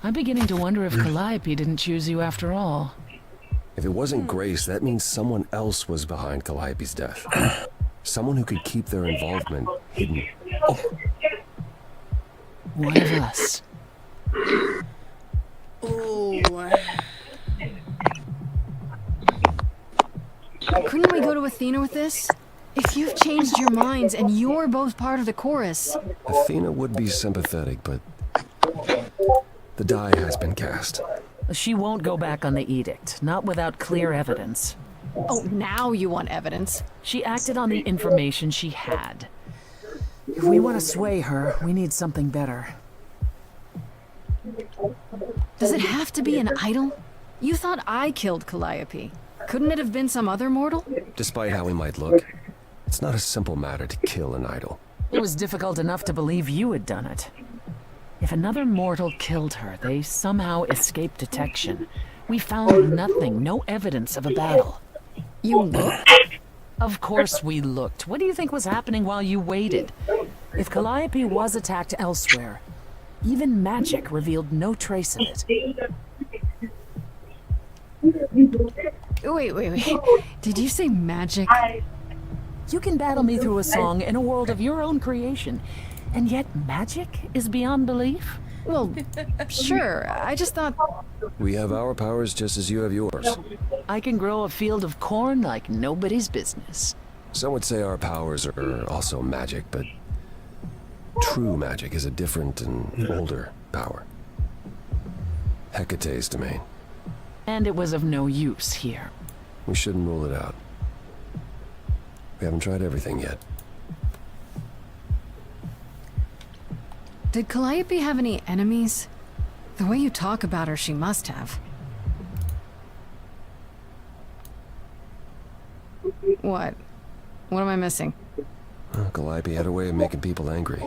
I'm beginning to wonder if Calliope didn't choose you after all. If it wasn't Grace, that means someone else was behind Calliope's death. Someone who could keep their involvement hidden. Oh. One of us. Ooh. Couldn't we go to Athena with this? If you've changed your minds and you're both part of the chorus. Athena would be sympathetic, but the die has been cast. She won't go back on the edict, not without clear evidence. Oh, now you want evidence? She acted on the information she had. If we want to sway her, we need something better. Does it have to be an idol? You thought I killed Calliope. Couldn't it have been some other mortal? Despite how we might look, it's not a simple matter to kill an idol. It was difficult enough to believe you had done it. If another mortal killed her, they somehow escaped detection. We found nothing, no evidence of a battle. You looked? Of course we looked. What do you think was happening while you waited? If Calliope was attacked elsewhere, even magic revealed no trace of it. Wait. Did you say magic? You can battle me through a song in a world of your own creation, and yet magic is beyond belief? Well, sure. I just thought... We have our powers just as you have yours. I can grow a field of corn like nobody's business. Some would say our powers are also magic, but true magic is a different and older power. Hecate's domain. And it was of no use here. We shouldn't rule it out. We haven't tried everything yet. Did Calliope have any enemies? The way you talk about her, she must have. What? What am I missing? Calliope had a way of making people angry.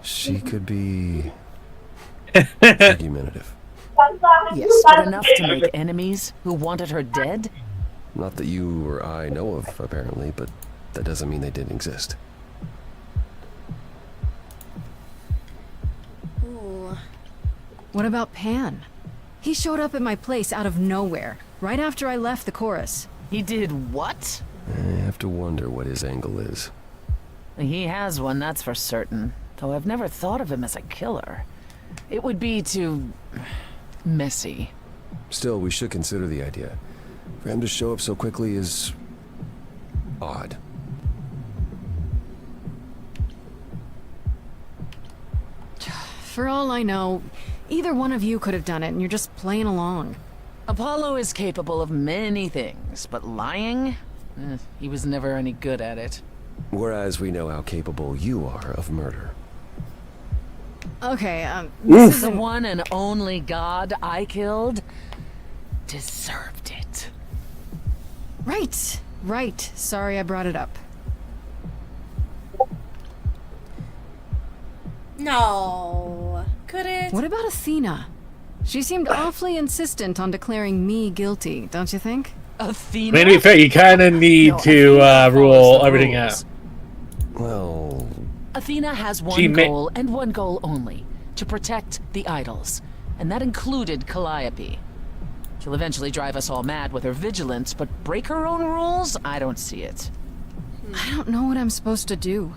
She could be argumentative. Yes, but enough to make enemies who wanted her dead? Not that you or I know of, apparently, but that doesn't mean they didn't exist. Ooh. What about Pan? He showed up at my place out of nowhere, right after I left the chorus. He did what? I have to wonder what his angle is. He has one, that's for certain. Though I've never thought of him as a killer. It would be too... messy. Still, we should consider the idea. For him to show up so quickly is... odd. For all I know, either one of you could have done it and you're just playing along. Apollo is capable of many things, but lying? He was never any good at it. Whereas we know how capable you are of murder. Okay, this is the one and only god I killed. Deserved it. Right. Sorry I brought it up. No. Could it? What about Athena? She seemed awfully insistent on declaring me guilty, don't you think? Athena? I mean, to be fair, you kind of need to rule everything out. Well... Athena has one goal, and one goal only. To protect the idols. And that included Calliope. She'll eventually drive us all mad with her vigilance, but break her own rules? I don't see it. I don't know what I'm supposed to do.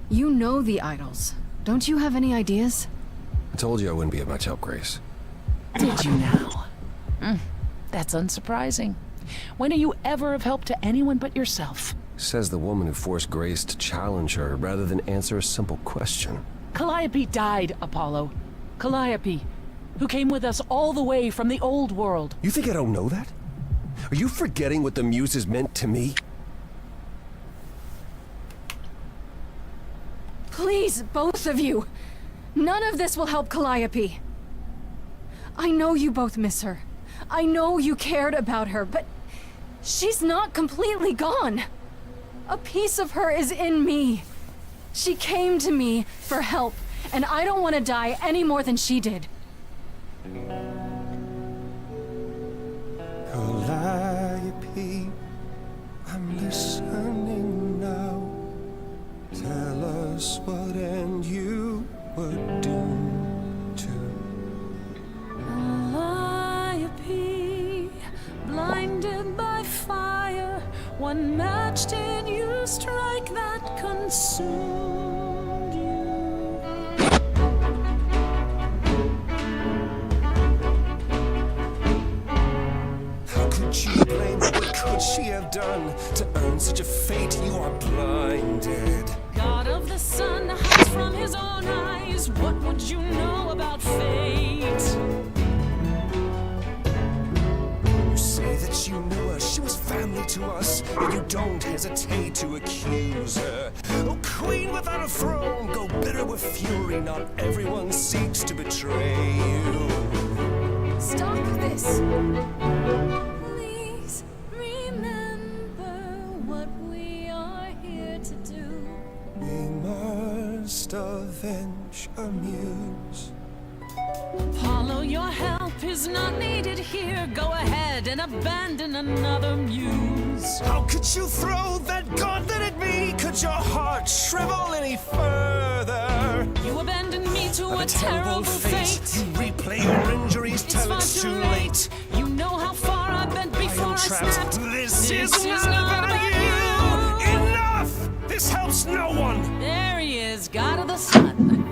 You know the idols. Don't you have any ideas? I told you I wouldn't be of much help, Grace. Did you now? That's unsurprising. When are you ever of help to anyone but yourself? Says the woman who forced Grace to challenge her rather than answer a simple question. Calliope died, Apollo. Calliope, who came with us all the way from the old world. You think I don't know that? Are you forgetting what the Muses meant to me? Please, both of you. None of this will help Calliope. I know you both miss her. I know you cared about her, but she's not completely gone. A piece of her is in me. She came to me for help, and I don't want to die any more than she did. Calliope, I'm listening now. Tell us what and you were doomed to. Calliope, blinded by fire, one match did you strike that consumed you. How could you blame her? What could she have done to earn such a fate? You are blinded. God of the sun hides from his own eyes. What would you know about fate? You say that you knew her, she was family to us, and you don't hesitate to accuse her. Oh, queen without a throne, go bitter with fury. Not everyone seeks to betray you. Stop this. Please remember what we are here to do. We must avenge our muse. Apollo, your help is not needed here. Go ahead and abandon another muse. How could you throw that gauntlet at me? Could your heart shrivel any further? You abandoned me to a terrible fate. You replay your injuries till it's too late. You know how far I've been before I snapped. This is not about you. Enough! This helps no one. There he is, God of the sun.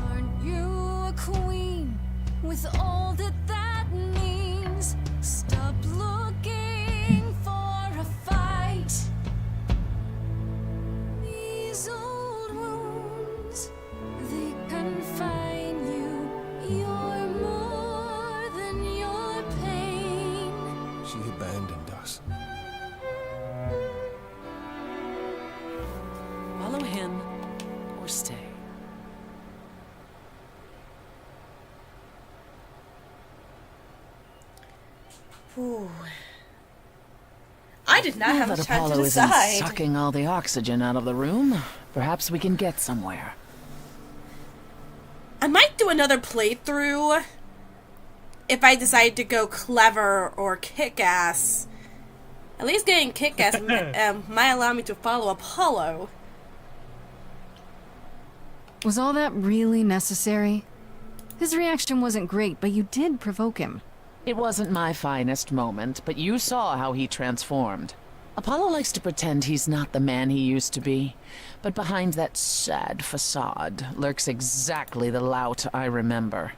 Aren't you a queen with all that that means? Stop looking for a fight. These old wounds, they confine you. You're more than your pain. She abandoned us. Follow him, or stay. Ooh. I did not have Now much that time Apollo to isn't decide. sucking all the oxygen out of the room, perhaps we can get somewhere. I might do another playthrough if I decide to go clever or kick-ass. At least getting kick-ass might allow me to follow Apollo. Was all that really necessary? His reaction wasn't great, but you did provoke him. It wasn't my finest moment, but you saw how he transformed. Apollo likes to pretend he's not the man he used to be, but behind that sad facade lurks exactly the lout I remember.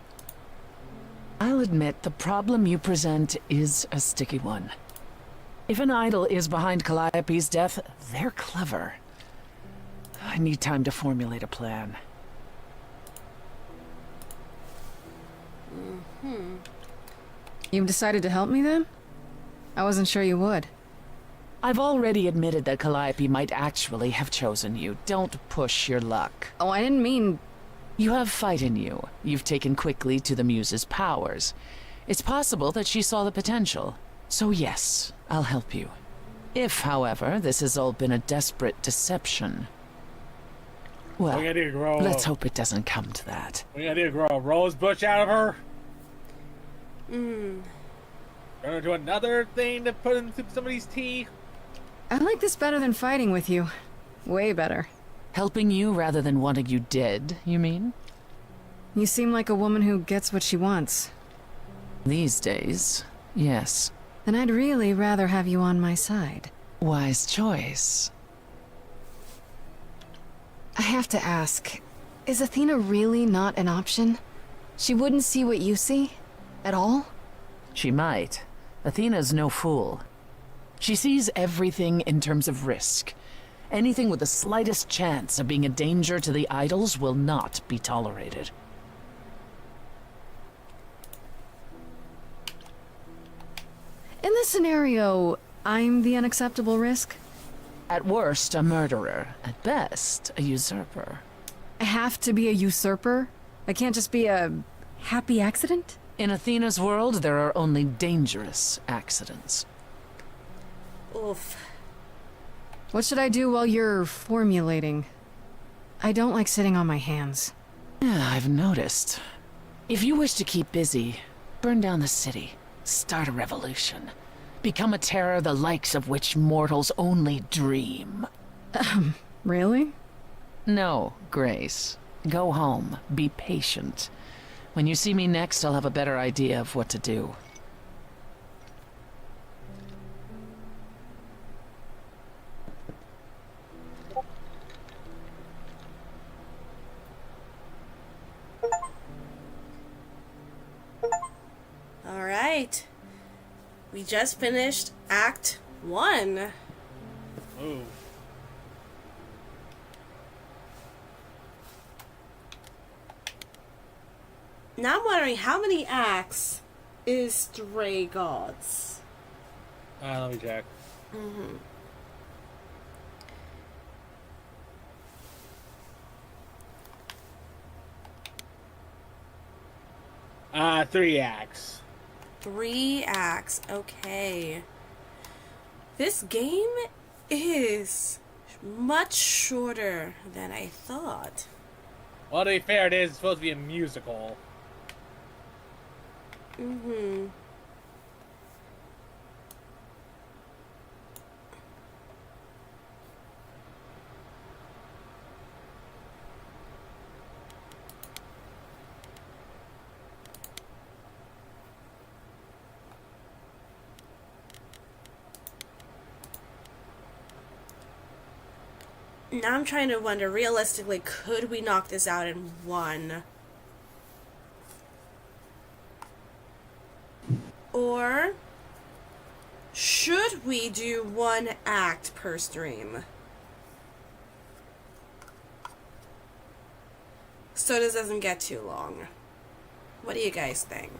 I'll admit the problem you present is a sticky one. If an idol is behind Calliope's death, they're clever. I need time to formulate a plan. You've decided to help me then? I wasn't sure you would. I've already admitted that Calliope might actually have chosen you. Don't push your luck. Oh, I didn't mean... You have fight in you. You've taken quickly to the Muse's powers. It's possible that she saw the potential. So yes, I'll help you. If, however, this has all been a desperate deception. Well, we gotta grow. let's hope it doesn't come to that. We gotta grow a rose bush out of her. Hmm. Turn her into another thing to put into somebody's tea. I like this better than fighting with you. Way better. Helping you rather than wanting you dead, you mean? You seem like a woman who gets what she wants. These days, yes. Then I'd really rather have you on my side. Wise choice. I have to ask, is Athena really not an option? She wouldn't see what you see? At all? She might. Athena's no fool. She sees everything in terms of risk. Anything with the slightest chance of being a danger to the idols will not be tolerated. In this scenario, I'm the unacceptable risk? At worst, a murderer. At best, a usurper. I have to be a usurper? I can't just be a happy accident? In Athena's world, there are only dangerous accidents. Oof. What should I do while you're formulating? I don't like sitting on my hands. Yeah, I've noticed. If you wish to keep busy, burn down the city. Start a revolution. Become a terror the likes of which mortals only dream. Really? No, Grace. Go home. Be patient. When you see me next, I'll have a better idea of what to do. All right. We just finished Act 1. Ooh. Now I'm wondering how many acts is Stray Gods? Let me check. Mm-hmm. Three acts. 3 acts. Okay. This game is much shorter than I thought. Well, to be fair, it is supposed to be a musical. Mm-hmm. Now I'm trying to wonder, realistically, could we knock this out in one? Or should we do 1 act per stream? So this doesn't get too long. What do you guys think?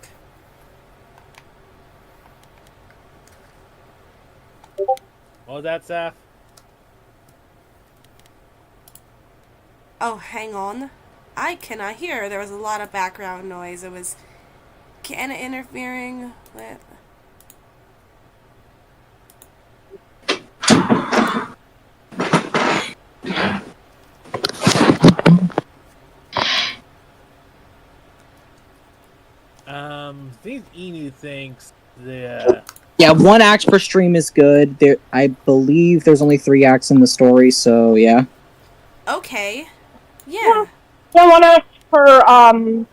What was that, Seth? Oh, hang on. I cannot hear. There was a lot of background noise. It was kind of interfering with... These Enu thinks the... Yeah, 1 act per stream is good. There, I believe there's only 3 acts in the story, so yeah. Okay. Yeah. Yeah, 1 act per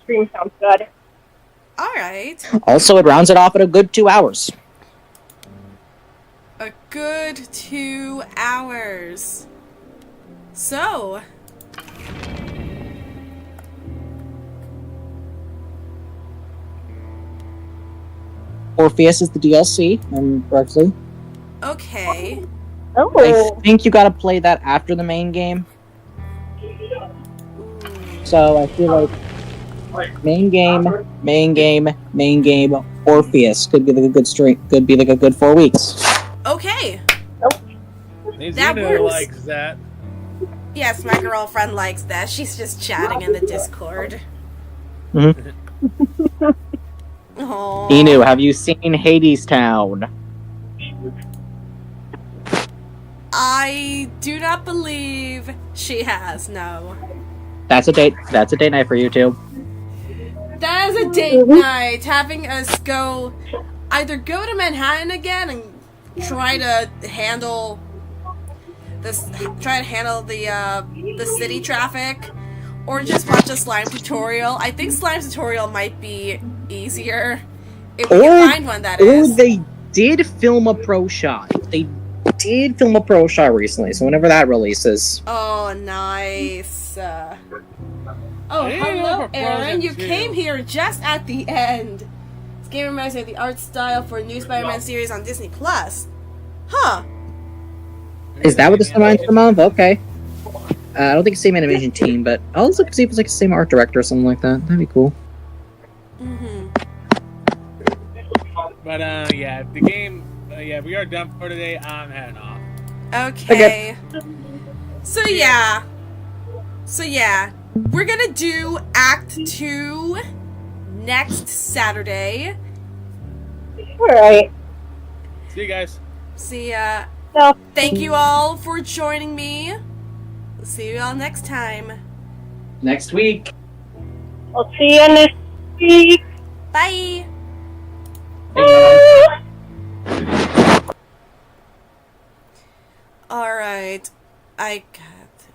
stream sounds good. Alright. Also, it rounds it off at a good 2 hours. A good 2 hours. So... Orpheus is the DLC, if I'm correctly. Okay. I think you gotta play that after the main game. So I feel like main game, Orpheus could be like a good stream. Could be like a good 4 weeks. Okay. That works. likes that. Yes, my girlfriend likes that. She's just chatting in the Discord. Mm-hmm. Aww. Enu, have you seen Hades Town? I I do not believe she has, no. That's a date night for you two. That is a date night, having us either go to Manhattan again and try to handle the city traffic, or just watch a slime tutorial. I think slime tutorial might be easier if we can find one, that is. Or they did film a pro shot. They did film a pro shot recently, so whenever that releases. Oh, nice. Hello, Aaron. You came here just at the end. This game reminds me of the art style for a new Spider-Man series on Disney Plus. Huh. Is that what this reminds them of? Okay. I don't think it's the same animation team, but I'll look to see if it's like the same art director or something like that. That'd be cool. But yeah, the game. Yeah, we are done for today. I'm heading off. Okay. So yeah, we're gonna do Act 2 next Saturday. Alright. See you guys. See ya. Thank you all for joining me. See you all next time. Next week. I'll see you next week. Bye. Alright. I got